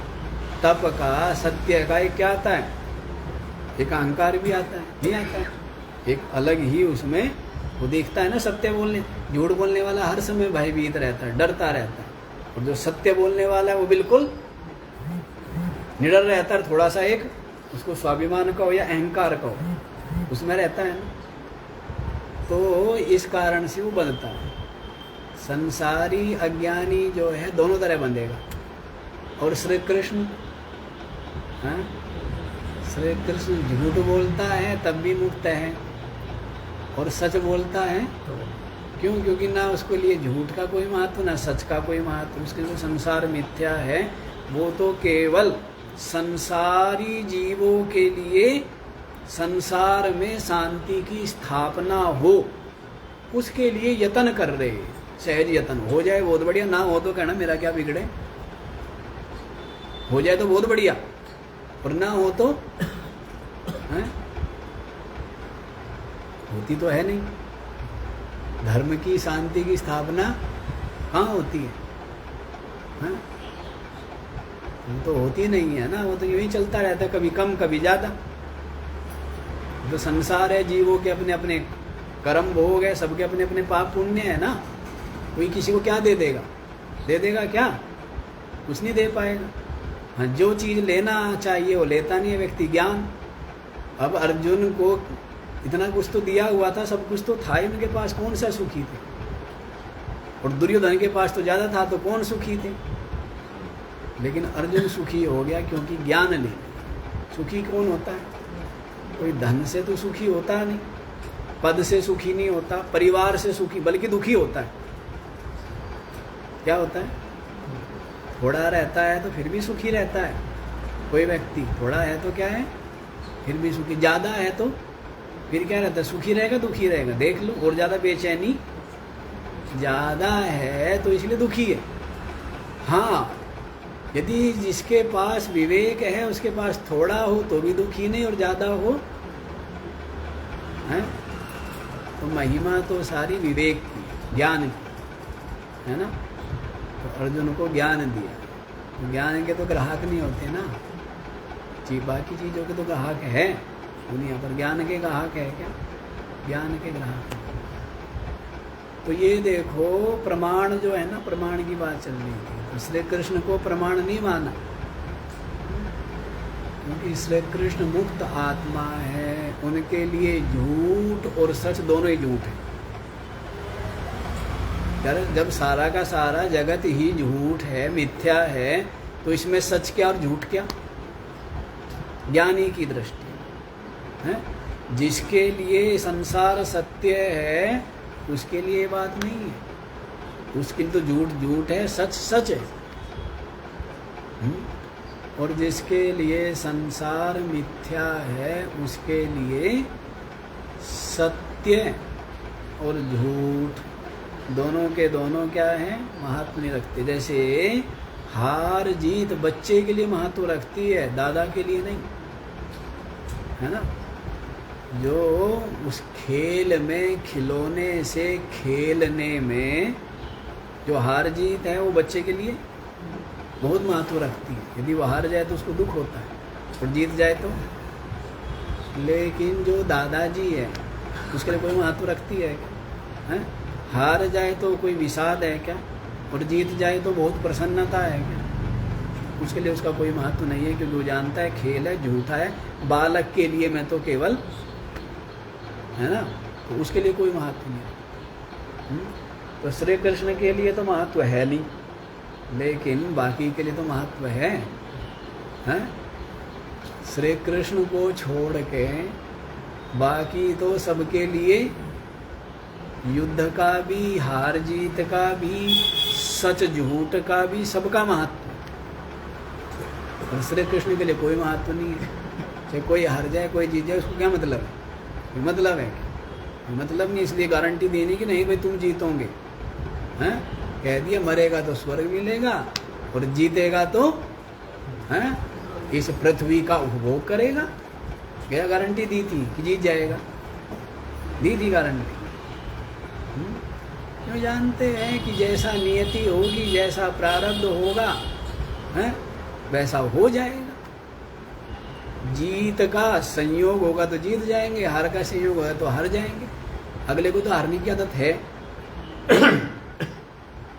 S1: तप का, सत्य का एक क्या आता है? एक अहंकार भी आता है, नहीं आता है? एक अलग ही उसमें वो देखता है ना। सत्य बोलने, झूठ बोलने वाला हर समय भयभीत रहता है, डरता रहता है, और जो सत्य बोलने वाला है वो बिल्कुल निडर रहता है। थोड़ा सा एक उसको स्वाभिमान का हो या अहंकार का हो, उसमें रहता है ना। तो इस कारण से वो बंधता है। संसारी अज्ञानी जो है दोनों तरह बंधेगा, और श्री कृष्ण, हाँ, श्री कृष्ण झूठ बोलता है तब भी मुक्त है, और सच बोलता है क्यों? क्योंकि ना उसके लिए झूठ का कोई महत्व, ना सच का कोई महत्व। उसके जो संसार मिथ्या है वो तो केवल संसारी जीवों के लिए संसार में शांति की स्थापना हो, उसके लिए यत्न कर रहे हैं। सहज यत्न हो जाए बहुत बढ़िया, ना हो तो कहना मेरा क्या बिगड़े, हो जाए तो बहुत बढ़िया, और ना हो तो है? होती तो है नहीं। धर्म की, शांति की स्थापना कहाँ होती है? हाँ? वो तो होती नहीं है ना, वो तो यूं ही चलता रहता है, कभी कम कभी ज़्यादा। तो संसार है, जीवों के अपने अपने कर्म भोग है, सबके अपने अपने पाप पुण्य है ना। कोई किसी को क्या दे देगा? दे देगा क्या? कुछ नहीं दे पाएगा। हाँ, जो चीज़ लेना चाहिए वो लेता नहीं है व्यक्ति, ज्ञान। अब अर्जुन को इतना कुछ तो दिया हुआ था, सब कुछ तो था ही उनके पास, कौन सा सुखी थे? और दुर्योधन के पास तो ज़्यादा था, तो कौन सुखी थे? लेकिन अर्जुन सुखी हो गया क्योंकि ज्ञान ले। सुखी कौन होता है? कोई धन से तो सुखी होता नहीं, पद से सुखी नहीं होता, परिवार से सुखी, बल्कि दुखी होता है। क्या होता है? थोड़ा रहता है तो फिर भी सुखी रहता है। कोई व्यक्ति थोड़ा है तो क्या है? फिर भी सुखी। ज़्यादा है तो फिर क्या रहता है? सुखी रहेगा, दुखी रहेगा। देख लो, और ज़्यादा बेचैनी। ज़्यादा है तो इसलिए दुखी है, हाँ, यदि जिसके पास विवेक है उसके पास थोड़ा हो तो भी दुखी नहीं, और ज़्यादा हो है तो महिमा तो सारी विवेक की, ज्ञान की, है ना। तो अर्जुन को ज्ञान दिया, तो ज्ञान के तो ग्राहक नहीं होते ना, बाकी चीज़ों के तो ग्राहक है दुनिया पर, ज्ञान के ग्राहक है क्या? ज्ञान के ग्राहक है। तो ये देखो प्रमाण जो है ना, प्रमाण की बात चल रही थी, तो श्री कृष्ण को प्रमाण नहीं माना, क्योंकि श्री कृष्ण मुक्त आत्मा है, उनके लिए झूठ और सच दोनों ही झूठ है। जब सारा का सारा जगत ही झूठ है, मिथ्या है, तो इसमें सच क्या और झूठ क्या? ज्ञानी की दृष्टि है, जिसके लिए संसार सत्य है उसके लिए ये बात नहीं है, उसके लिए तो झूठ झूठ है, सच सच है। और जिसके लिए संसार मिथ्या है उसके लिए सत्य और झूठ दोनों के दोनों क्या है? महत्व नहीं रखते। जैसे हार जीत बच्चे के लिए महत्व रखती है, दादा के लिए नहीं, है ना। जो उस खेल में, खिलौने से खेलने में जो हार जीत है वो बच्चे के लिए बहुत महत्व रखती है। यदि वो हार जाए तो उसको दुख होता है, और जीत जाए तो, लेकिन जो दादाजी है उसके लिए कोई महत्व रखती है क्या? है? हार जाए तो कोई विषाद है क्या? और जीत जाए तो बहुत प्रसन्नता है क्या? उसके लिए उसका कोई महत्व नहीं है, क्योंकि वो जानता है खेल है, झूठा है, बालक के लिए मैं तो केवल, है ना, तो उसके लिए कोई महत्व नहीं। तो श्री कृष्ण के लिए तो महत्व है नहीं, लेकिन बाकी के लिए तो महत्व है, हैं? श्री कृष्ण को छोड़ के बाकी तो सबके लिए युद्ध का भी, हार जीत का भी, सच झूठ का भी, सबका महत्व। और श्री कृष्ण के लिए कोई महत्व नहीं है, चाहे कोई हार जाए कोई जीत जाए, उसको क्या मतलब है? मतलब है क्या? मतलब नहीं, इसलिए गारंटी देनी कि नहीं भाई तुम जीतोगे, हैं? कह दिया मरेगा तो स्वर्ग मिलेगा और जीतेगा तो, हैं, इस पृथ्वी का उपभोग करेगा। क्या गारंटी दी थी कि जीत जाएगा? दी थी गारंटी। क्यों? जानते हैं कि जैसा नियति होगी, जैसा प्रारब्ध होगा, हैं, वैसा हो जाएगा। जीत का संयोग होगा तो जीत जाएंगे, हार का संयोग होगा तो हार जाएंगे। अगले को तो हारने की आदत है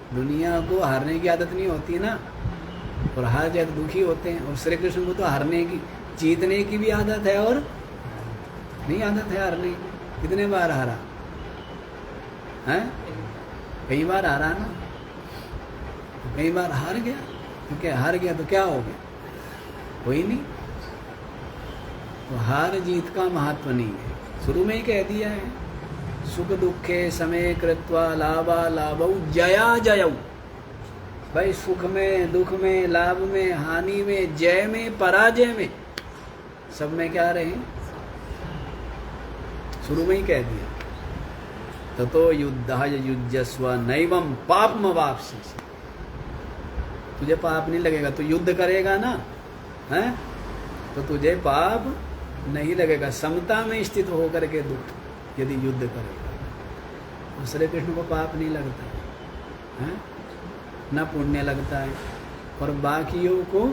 S1: दुनिया को हारने की आदत नहीं होती ना, और हार जाए तो दुखी होते हैं। और श्री कृष्ण को तो हारने की, जीतने की भी आदत है और नहीं आदत है हारने की। कितने बार हारा है? कई बार हारा ना, कई बार हार गया। तो क्या हार गया तो क्या हो गया? कोई नहीं। तो हार जीत का महत्व नहीं है, शुरू में ही कह दिया है, सुख दुखे समय कृत्वा लाभा लाभौ जया जयौ। भाई सुख में, दुख में, लाभ में, हानि में, जय में, पराजय में, सब में क्या रहे? शुरू में ही कह दिया, ततो युद्धाय युज्यस्व नैवं पापमवाप्स्यसि। तुझे पाप नहीं लगेगा, तू युद्ध करेगा ना, हैं, तो तुझे पाप नहीं लगेगा। समता में स्थित होकर के दुख यदि युद्ध करेगा, तो श्री कृष्ण को पाप नहीं लगता है, न पुण्य लगता है। और बाकियों को,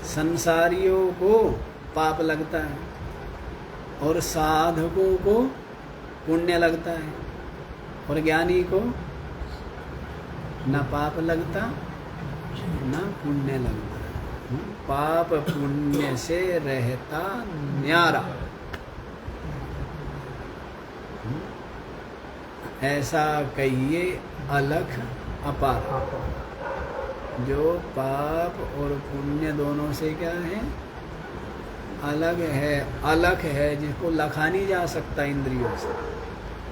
S1: संसारियों को पाप लगता है, और साधकों को पुण्य लगता है, और ज्ञानी को न पाप लगता न पुण्य लगता। पाप पुण्य से रहता न्यारा, ऐसा कहिए अलख अपार। जो पाप और पुण्य दोनों से क्या है? अलग है, अलख है, जिसको लखा नहीं जा सकता इंद्रियों से।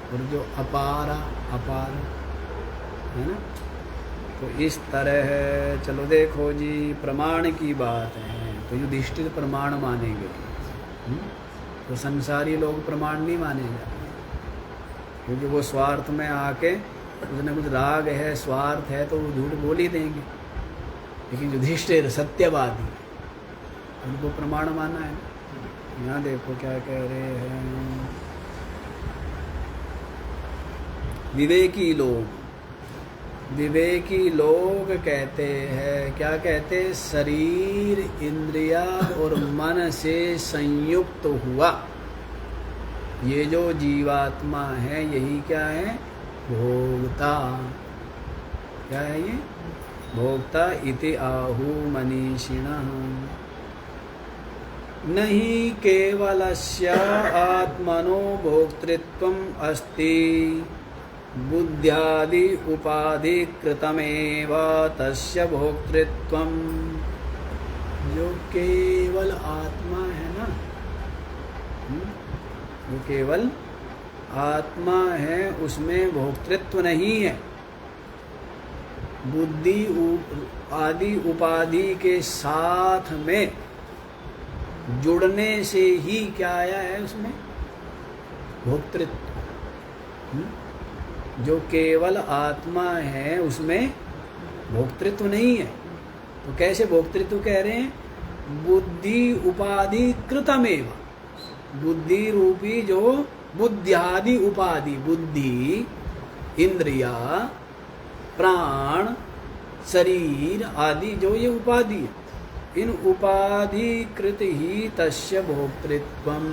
S1: और जो अपारा अपार है ना। तो इस तरह चलो देखो जी, प्रमाण की बात है तो युधिष्ठिर प्रमाण मानेंगे, तो संसारी लोग प्रमाण नहीं माने जाते, क्योंकि वो स्वार्थ में आके कुछ न कुछ राग है, स्वार्थ है, तो वो झूठ बोल ही देंगे। लेकिन युधिष्ठिर सत्यवादी, उनको प्रमाण माना है। यहाँ देखो क्या कह रहे हैं, विवेकी लोग कहते हैं, क्या कहते, शरीर इंद्रिया और मन से संयुक्त हुआ ये जो जीवात्मा है, यही क्या है, भोक्ता। क्या है ये, भोक्ता इति आहु मनीषिणः। नहीं केवलस्य आत्मनो भोक्तृत्वम् अस्ति, बुद्ध्यादि उपाधि कृतमेव तस्य भोक्तृत्वम्। जो केवल आत्मा है ना, जो केवल आत्मा है, उसमें भोक्तृत्व नहीं है। बुद्धि आदि उपाधि के साथ में जुड़ने से ही क्या आया है उसमें, भोक्तृत्व। जो केवल आत्मा है उसमें भोक्तृत्व नहीं है। तो कैसे भोक्तृत्व कह रहे हैं, बुद्धि उपाधि कृतमेव, बुद्धि रूपी जो बुद्ध्यादि उपाधि, बुद्धि इंद्रिया प्राण शरीर आदि जो ये उपाधि है, इन उपाधि कृत ही तस्य भोक्तृत्वम,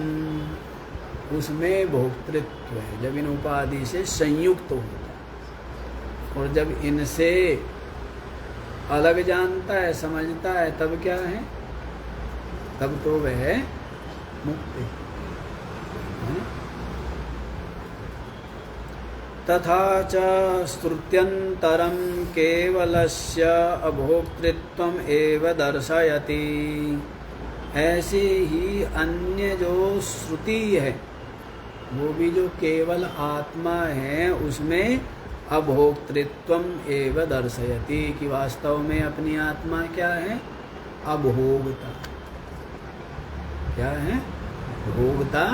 S1: उसमें भोक्तृत्व है जब इन उपाधि से संयुक्त होता है। और जब इनसे अलग जानता है, समझता है, तब क्या है, तब तो वह मुक्त है। तथा च श्रुत्यंतरं केवलस्य अभोक्तृत्वम् एव दर्शयति। ऐसे ही अन्य जो श्रुति है, वो भी जो केवल आत्मा है, उसमें अभोक्तृत्वम् एव दर्शयति, कि वास्तव में अपनी आत्मा क्या है, अभोगता। क्या है, भोगता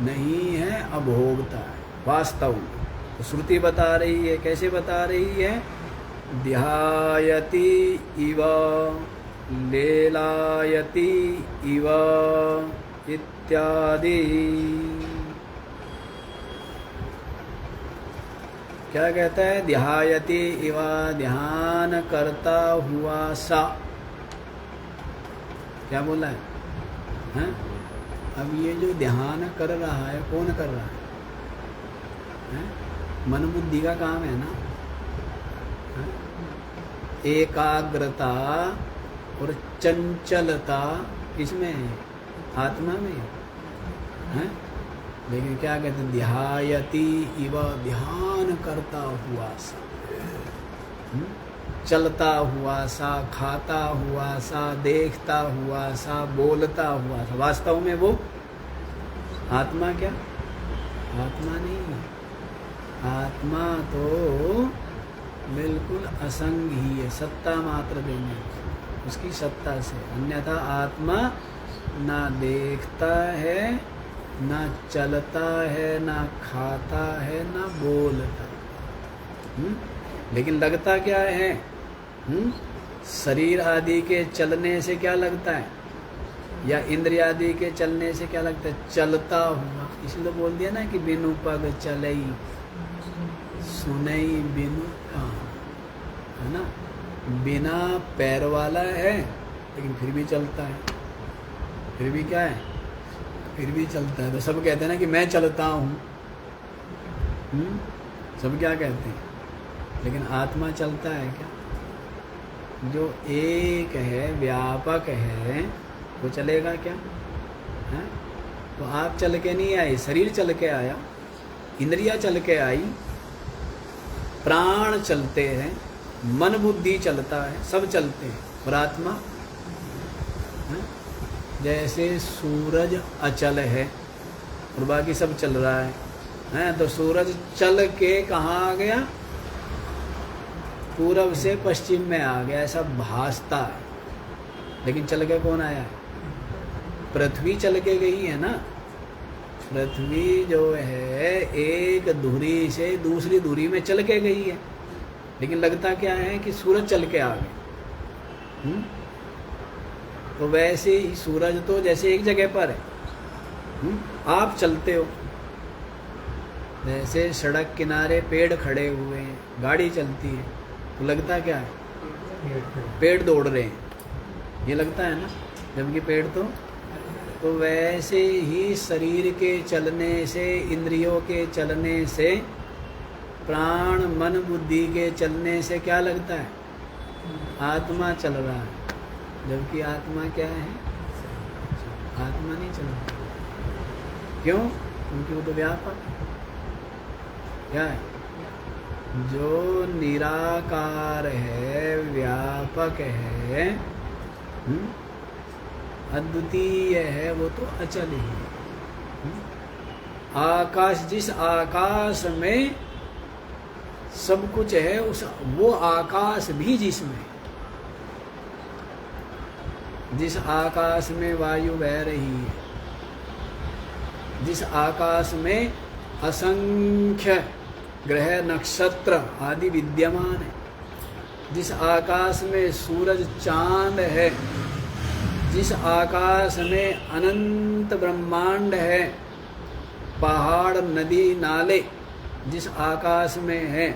S1: नहीं है, अभोगता है वास्तव में। तो श्रुति बता रही है, कैसे बता रही है, ध्यायति इव लेलायति इव इत्यादि। क्या कहता है, ध्यायति इव, ध्यान करता हुआ सा। क्या बोला है? अब ये जो ध्यान कर रहा है, कौन कर रहा है? मन बुद्धि का काम है ना। एकाग्रता और चंचलता किसमें है, आत्मा में है। लेकिन क्या कहते हैं, ध्यायति इव, ध्यान करता हुआ सा, चलता हुआ सा, खाता हुआ सा, देखता हुआ सा, बोलता हुआ सा। वास्तव में वो आत्मा क्या, आत्मा नहीं है। आत्मा तो बिल्कुल असंग ही है, सत्ता मात्र देने उसकी सत्ता से। अन्यथा आत्मा ना देखता है, ना चलता है, ना खाता है, ना बोलता। लेकिन लगता क्या है, शरीर आदि के चलने से क्या लगता है, या इंद्रिय आदि के चलने से क्या लगता है, चलता हुआ। इसलिए बोल दिया ना कि बिनु पग चलई सुनई बिनु कान, है ना। बिना पैर वाला है लेकिन फिर भी चलता है, फिर भी क्या है, फिर भी चलता है। तो सब कहते हैं ना कि मैं चलता हूँ, सब क्या कहते हैं, लेकिन आत्मा चलता है क्या? जो एक है, व्यापक है, वो चलेगा क्या? है? तो आप चल के नहीं आए, शरीर चल के आया, इंद्रियां चल के आई, प्राण चलते हैं, मन बुद्धि चलता है, सब चलते हैं। और आत्मा है? जैसे सूरज अचल है और बाकी सब चल रहा है, तो सूरज चल के कहाँ आ गया, पूरब से पश्चिम में आ गया, ऐसा भासता है। लेकिन चल के कौन आया है? पृथ्वी चल के गई है ना, पृथ्वी जो है एक धुरी से दूसरी धुरी में चल के गई है, लेकिन लगता क्या है कि सूरज चल के आ गए। तो वैसे ही सूरज तो जैसे एक जगह पर है, आप चलते हो, जैसे सड़क किनारे पेड़ खड़े हुए हैं, गाड़ी चलती है, तो लगता क्या है पेड़ दौड़ रहे हैं, ये लगता है ना, जबकि पेड़ तो वैसे ही शरीर के चलने से, इंद्रियों के चलने से, प्राण मन बुद्धि के चलने से क्या लगता है आत्मा चल रहा है, जबकि आत्मा क्या है, आत्मा नहीं चल रहा। क्यों? क्योंकि वो तो व्यापक क्या है, जो निराकार है, व्यापक है, अद्वितीय है, वो तो अचल ही है। आकाश, जिस आकाश में सब कुछ है, उस वो आकाश भी जिसमें, जिस आकाश में वायु बह रही है, जिस आकाश में असंख्य ग्रह नक्षत्र आदि विद्यमान है, जिस आकाश में सूरज चांद है, जिस आकाश में अनंत ब्रह्मांड है, पहाड़ नदी नाले जिस आकाश में है,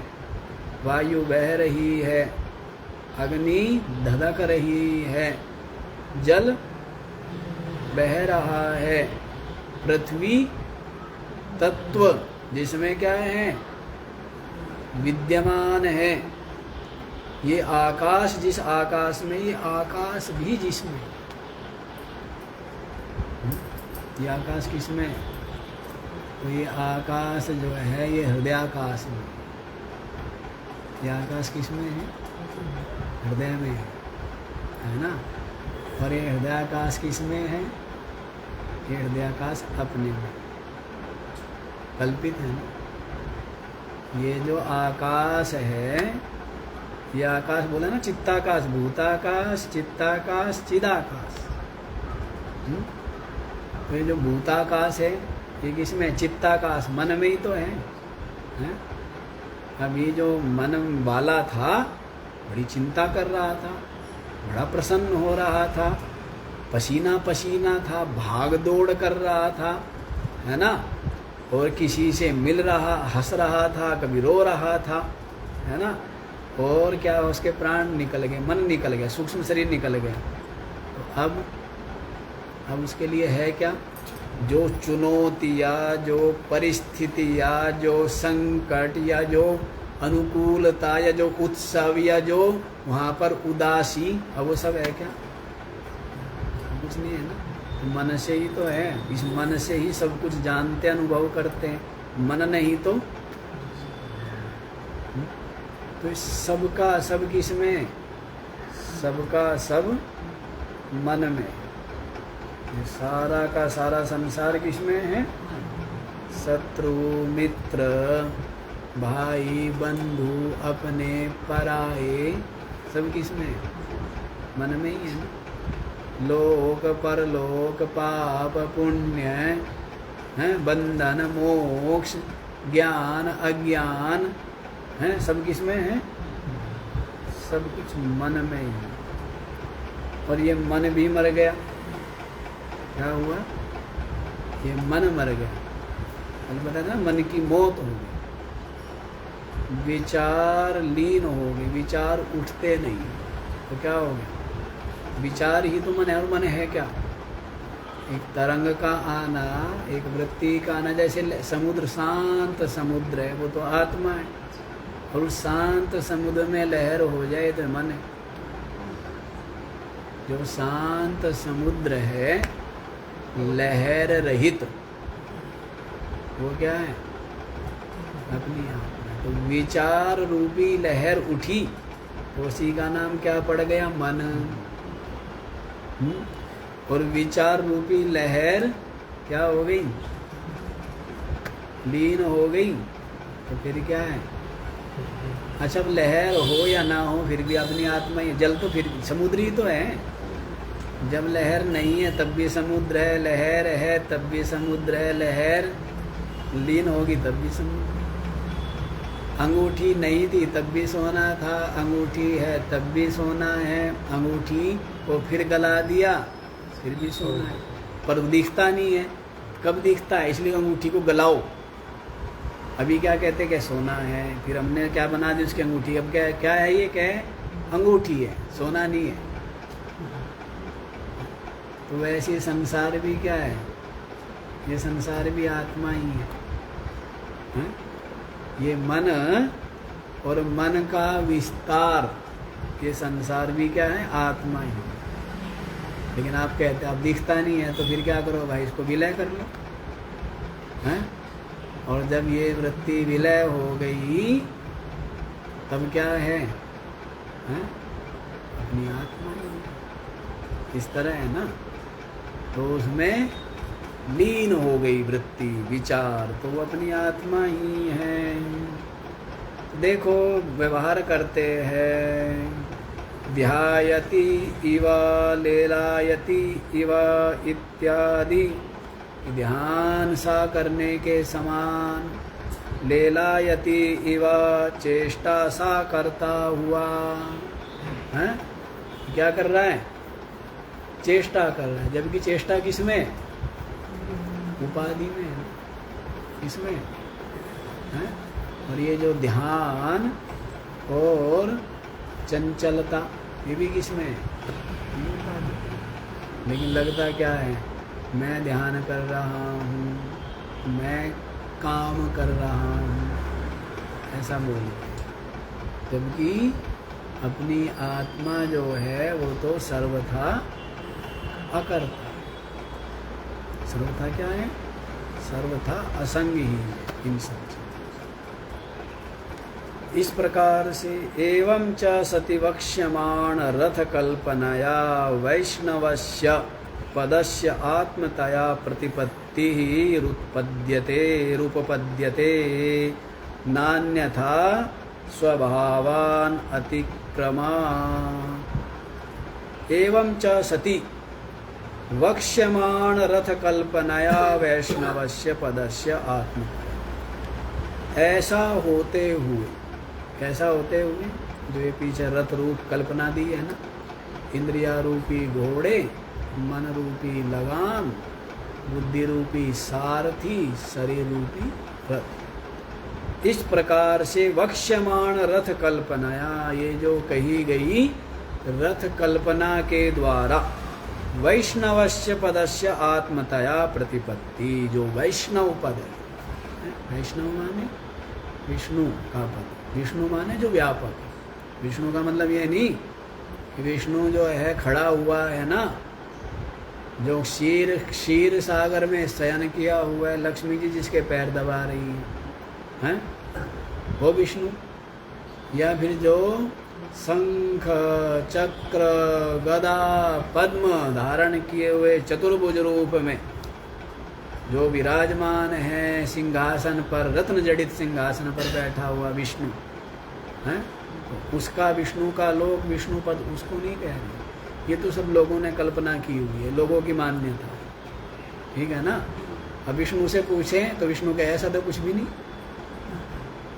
S1: वायु बह रही है, अग्नि धधक रही है, जल बह रहा है, पृथ्वी तत्व जिसमें क्या है विद्यमान है, ये आकाश, जिस आकाश में, ये आकाश भी जिसमें, ये आकाश किसमें, तो ये आकाश जो है ये हृदयाकाश में, ये आकाश किसमें है, हृदय में है ना। और ये हृदयाकाश किसमें है, ये हृदयाकाश अपने में कल्पित है ना। ये जो आकाश है, ये आकाश बोला ना, चित्ताकाश, भूताकाश, चित्ताकाश, चिदाकाश। तो ये जो भूताकाश है ये किसमें, चित्ताकाश, मन में ही तो है, हैं? अब ये जो मन वाला था बड़ी चिंता कर रहा था, बड़ा प्रसन्न हो रहा था, पसीना पसीना था, भाग दौड़ कर रहा था, है ना, और किसी से मिल रहा, हंस रहा था, कभी रो रहा था, है ना, और क्या उसके प्राण निकल गए, मन निकल गया, सूक्ष्म शरीर निकल गया। तो अब उसके लिए है क्या, जो चुनौतियाँ, जो परिस्थितियाँ, जो संकट, या जो अनुकूलता, या जो उत्सव, या जो वहाँ पर उदासी, अब वो सब है क्या, कुछ नहीं है ना। तो मन से ही तो है, इस मन से ही सब कुछ जानते, अनुभव करते हैं, मन नहीं तो इस सबका सब किसमें, सबका सब मन में, ये सारा का सारा संसार किसमें है, शत्रु मित्र भाई बंधु अपने पराए सब किसमें, मन में ही है ना। लोक परलोक पाप पुण्य है, बंधन मोक्ष ज्ञान अज्ञान है, सब किसमें है, सब कुछ मन में ही है। और ये मन भी मर गया, क्या हुआ, ये मन मर गया, मैंने बताया ना, मन की मौत हो गई, विचार लीन हो गए, विचार उठते नहीं, तो क्या हो गया, विचार ही तो मन है, और मन है क्या, एक तरंग का आना, एक वृत्ति का आना, जैसे समुद्र, शांत समुद्र है, वो तो आत्मा है, और उस शांत समुद्र में लहर हो जाए तो मन है। जो शांत समुद्र है लहर रहित, वो क्या है, अपनी आत्मा। तो विचार रूपी लहर उठी, तो उसी का नाम क्या पड़ गया, मन। और विचार रूपी लहर क्या हो गई, लीन हो गई, तो फिर क्या है, अच्छा अब लहर हो या ना हो फिर भी अपनी आत्मा ही, जल तो फिर समुद्र ही तो है, जब लहर नहीं है तब भी समुद्र है, लहर है तब भी समुद्र है, लहर लीन होगी तब भी समुद्र। अंगूठी नहीं थी तब भी सोना था, अंगूठी है तब भी सोना है, अंगूठी को फिर गला दिया फिर भी सोना है, पर दिखता नहीं है। कब दिखता है? इसलिए अंगूठी को गलाओ। अभी क्या कहते हैं कि सोना है, फिर हमने क्या बना दी उसकी अंगूठी। अब क्या क्या है? ये क्या है? अंगूठी है, सोना नहीं है। तो वैसे संसार भी क्या है? ये संसार भी आत्मा ही है, हैं? ये मन और मन का विस्तार, ये संसार भी क्या है? आत्मा ही है। लेकिन आप कहते हैं अब दिखता नहीं है, तो फिर क्या करो भाई? इसको विलय कर लो, हैं? और जब ये वृत्ति विलय हो गई तब क्या है? हैं? अपनी आत्मा ही इस तरह है ना। तो उसमें लीन हो गई वृत्ति, विचार, तो वो अपनी आत्मा ही है। देखो व्यवहार करते हैं, ध्यायति इव लेलायति इव इत्यादि, ध्यान सा करने के समान, लेलायति इव चेष्टा सा करता हुआ, हैं? क्या कर रहा है? चेष्टा कर रहा है। जबकि चेष्टा किसमें? उपाधि में, इसमें, हैं? और ये जो ध्यान और चंचलता, ये भी किसमें? लेकिन लगता क्या है? मैं ध्यान कर रहा हूँ, मैं काम कर रहा हूँ, ऐसा बोल। जबकि अपनी आत्मा जो है वो तो सर्वथा अकर्ता, सर्वथा क्या है? सर्वथा असंग ही है इन सब चीज़ों। इस प्रकार से एवं च सति वक्ष्यमाण रथ कल्पनया वैष्णवस्य पदस्य आत्मतया प्रतिपत्ति रूपपद्यते नान्यथा स्वभावान अतिक्रमा। एवं च सति वक्ष्यमाण रथ कल्पनया वैष्णवस्य पदस्य आत्मतया, ऐसा होते हुए, कैसा होते हुए? जो ये पीछे रथ रूप कल्पना दी है ना, इंद्रिया रूपी घोड़े, मन रूपी लगाम, बुद्धि रूपी सारथी, शरीर रूपी रथ। इस प्रकार से वक्ष्यमाण रथ कल्पनाया, ये जो कही गई रथ कल्पना के द्वारा, वैष्णवस्य पदस्य आत्मतया प्रतिपत्ति, जो वैष्णव पद है, वैष्णव माने विष्णु का पद, विष्णु माने जो व्यापक। विष्णु का मतलब ये नहीं कि विष्णु जो है खड़ा हुआ है ना, जो क्षीर सागर में शयन किया हुआ है, लक्ष्मी जी जिसके पैर दबा रही हैं, वो विष्णु। या फिर जो शंख चक्र गदा पद्म धारण किए हुए चतुर्भुज रूप में जो विराजमान है सिंहासन पर, रत्न जड़ित सिंहासन पर बैठा हुआ विष्णु है, तो उसका विष्णु का लोक विष्णु पद उसको नहीं कह रहे। ये तो सब लोगों ने कल्पना की हुई है, लोगों की मान्यता, ठीक है ना। अब विष्णु से पूछें तो विष्णु का ऐसा तो कुछ भी नहीं।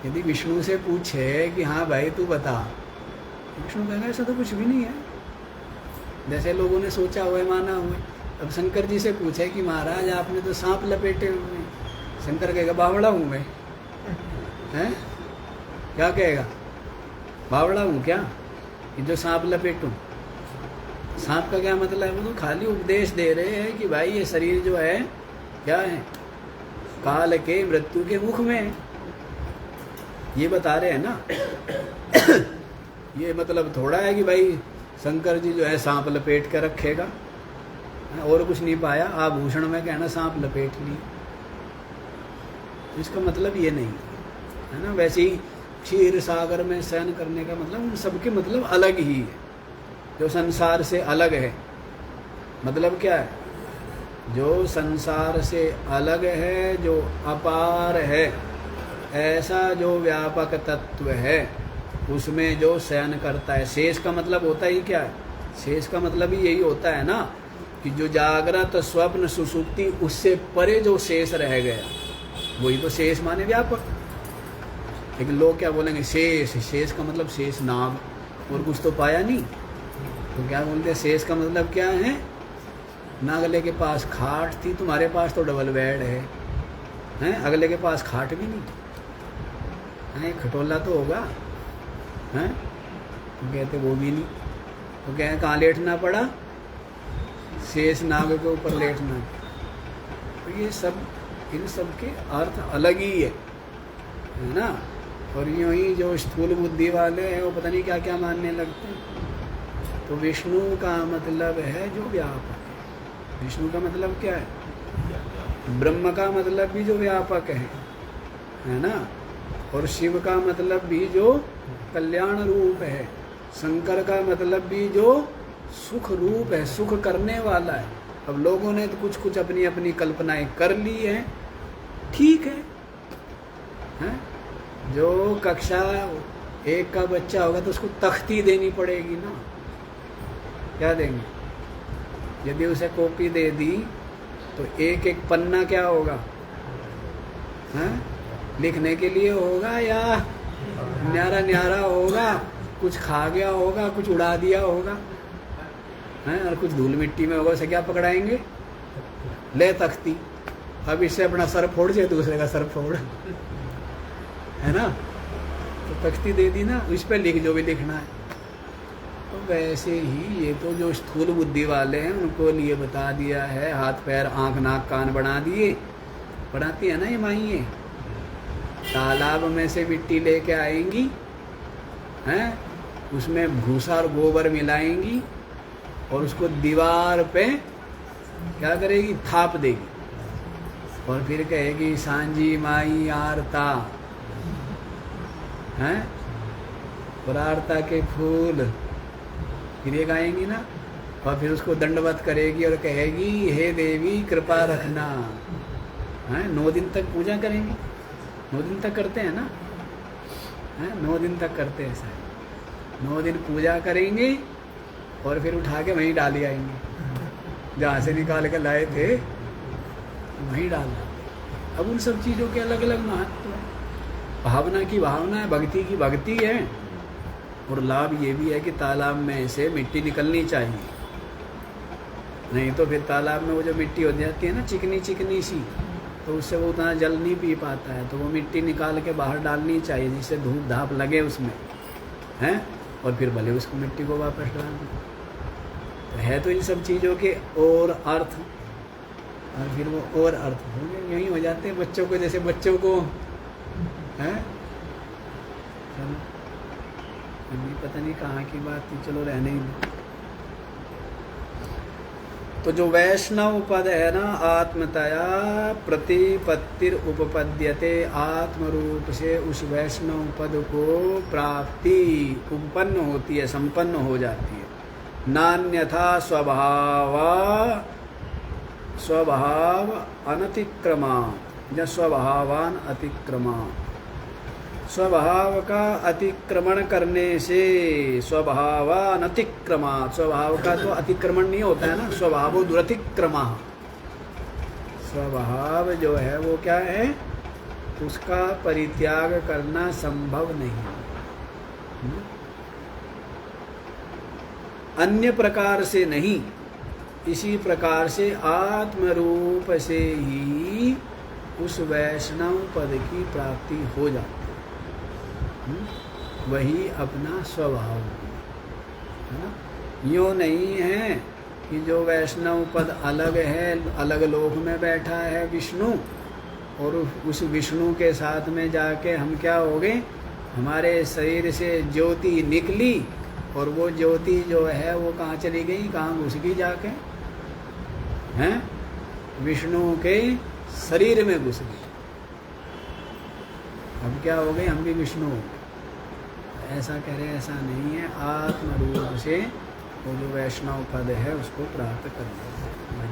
S1: यदि विष्णु से पूछे कि हाँ भाई तू बता, विष्णु कहेगा ऐसा तो कुछ भी नहीं है, जैसे लोगों ने सोचा हुआ है, माना हुआ है। अब शंकर जी से पूछे कि महाराज आपने तो सांप लपेटे हुए हैं, शंकर कहेगा बावड़ा हूँ मैं, हैं? क्या कहेगा? बावड़ा हूँ क्या कि जो सांप लपेटूँ? सांप का क्या मतलब है? वो तो खाली उपदेश दे रहे हैं कि भाई ये शरीर जो है क्या है, काल के मृत्यु के मुख में है, ये बता रहे हैं ना। ये मतलब थोड़ा है कि भाई शंकर जी जो है सांप लपेट के रखेगा, और कुछ नहीं पाया, आभूषण में कहना सांप लपेट ली, इसका मतलब ये नहीं है ना। वैसे ही क्षीर सागर में शयन करने का मतलब उन सबके मतलब अलग ही है, जो संसार से अलग है। मतलब क्या है? जो संसार से अलग है, जो अपार है, ऐसा जो व्यापक तत्व है, उसमें जो शयन करता है। शेष का मतलब होता ही क्या है? शेष का मतलब ही यही होता है ना कि जो जागृत स्वप्न सुसुप्ति उससे परे जो शेष रह गया वही तो शेष माने व्यापक। लेकिन लोग क्या बोलेंगे, शेष, शेष का मतलब शेष नाग और कुछ तो पाया नहीं, तो क्या बोलते हैं शेष का मतलब क्या है? नागले के पास खाट थी, तुम्हारे पास तो डबल बेड है, हैं? अगले के पास खाट भी नहीं है, खटोला तो होगा, हैं? तो कहते वो भी नहीं, तो क्या कहाँ लेटना पड़ा? शेष नाग के ऊपर लेटना। तो ये सब, इन सब के अर्थ अलग ही है ना। और यूँ ही जो स्थूल बुद्धि वाले हैं वो पता नहीं क्या क्या मानने लगते हैं। तो विष्णु का मतलब है जो व्यापक है। विष्णु का मतलब क्या है? ब्रह्म का मतलब भी जो व्यापक है ना। और शिव का मतलब भी जो कल्याण रूप है। शंकर का मतलब भी जो सुख रूप है, सुख करने वाला है। अब लोगों ने तो कुछ कुछ अपनी अपनी कल्पनाएं कर ली हैं, ठीक है, हैं? जो कक्षा 1 का बच्चा होगा तो उसको तख्ती देनी पड़ेगी ना, क्या देंगे? यदि उसे कॉपी दे दी तो एक एक पन्ना क्या होगा, हैं? लिखने के लिए होगा या न्यारा न्यारा होगा, कुछ खा गया होगा, कुछ उड़ा दिया होगा, हैं? और कुछ धूल मिट्टी में होगा, उसे क्या पकड़ाएंगे? ले तख्ती, अब इससे अपना सर फोड़ जाए, दूसरे का सर फोड़, है ना। तो तख्ती दे दी ना, इस पे लिख जो भी लिखना है। तो वैसे ही ये तो जो स्थूल बुद्धि वाले हैं उनको लिए बता दिया है, हाथ पैर आँख नाक कान बना दिए। बनाती है ना ये माइए, तालाब में से मिट्टी लेके आएंगी, हैं? उसमें भूसा और गोबर मिलाएंगी और उसको दीवार पे क्या करेगी? थाप देगी और फिर कहेगी सांझी माई आरता, हैं? और आरता के फूल, फिर ये गाएंगी ना, और फिर उसको दंडवत करेगी और कहेगी हे देवी कृपा रखना, हैं? 9 दिन तक पूजा करेंगी, 9 दिन तक करते हैं ना, हैं? 9 दिन तक करते हैं सर, 9 दिन पूजा करेंगे और फिर उठा के वहीं डाली आएंगे, जहाँ से निकाल के लाए थे वहीं डाल देंगे। अब उन सब चीज़ों के अलग अलग महत्व है। भावना की भावना है, भक्ति की भक्ति है। और लाभ ये भी है कि तालाब में से मिट्टी निकलनी चाहिए, नहीं तो फिर तालाब में वो जो मिट्टी हो जाती है ना चिकनी चिकनी सी, तो उससे वो उतना जल नहीं पी पाता है। तो वो मिट्टी निकाल के बाहर डालनी चाहिए जिससे धूप धाप लगे उसमें, हैं? और फिर भले उसको मिट्टी को वापस डाल दें। तो है तो इन सब चीज़ों के और अर्थ, और फिर वो और अर्थ हो गए, यही हो जाते हैं बच्चों को, जैसे बच्चों को, हैं? चलो अभी पता नहीं कहाँ की बात थी, चलो रहने ही दो। तो जो वैष्णव पद है ना, आत्मतया प्रतिपत्तिर उपपद्यते, आत्म रूप से उस वैष्णव पद को प्राप्ति उत्पन्न होती है, संपन्न हो जाती है। नान्यथा स्वभाव अनतिक्रमा या स्वभावान अतिक्रमा, स्वभाव का अतिक्रमण करने से, स्वभावान अतिक्रमा, स्वभाव का तो अतिक्रमण नहीं होता है ना, स्वभावो दुरतिक्रमा, स्वभाव जो है वो क्या है, उसका परित्याग करना संभव नहीं। अन्य प्रकार से नहीं, इसी प्रकार से आत्म रूप से ही उस वैष्णव पद की प्राप्ति हो जाती है। वही अपना स्वभाव है ना। यूँ नहीं है कि जो वैष्णव पद अलग है, अलग लोक में बैठा है विष्णु, और उस विष्णु के साथ में जाके हम क्या हो गए, हमारे शरीर से ज्योति निकली और वो ज्योति जो है वो कहाँ चली गई, कहाँ घुस गई जाके, हैं? विष्णु के शरीर में घुस गई। अब क्या हो गए, हम भी विष्णु हो गए। ऐसा कह रहे, ऐसा नहीं है, आत्म रूप से वो जो वैष्णव पद है उसको प्राप्त करना है।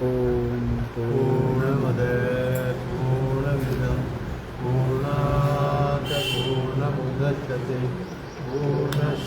S1: ओम पूर्णमद पूर्णमिदं पूर्णात् पूर्णमुदच्यते पूर्णस्य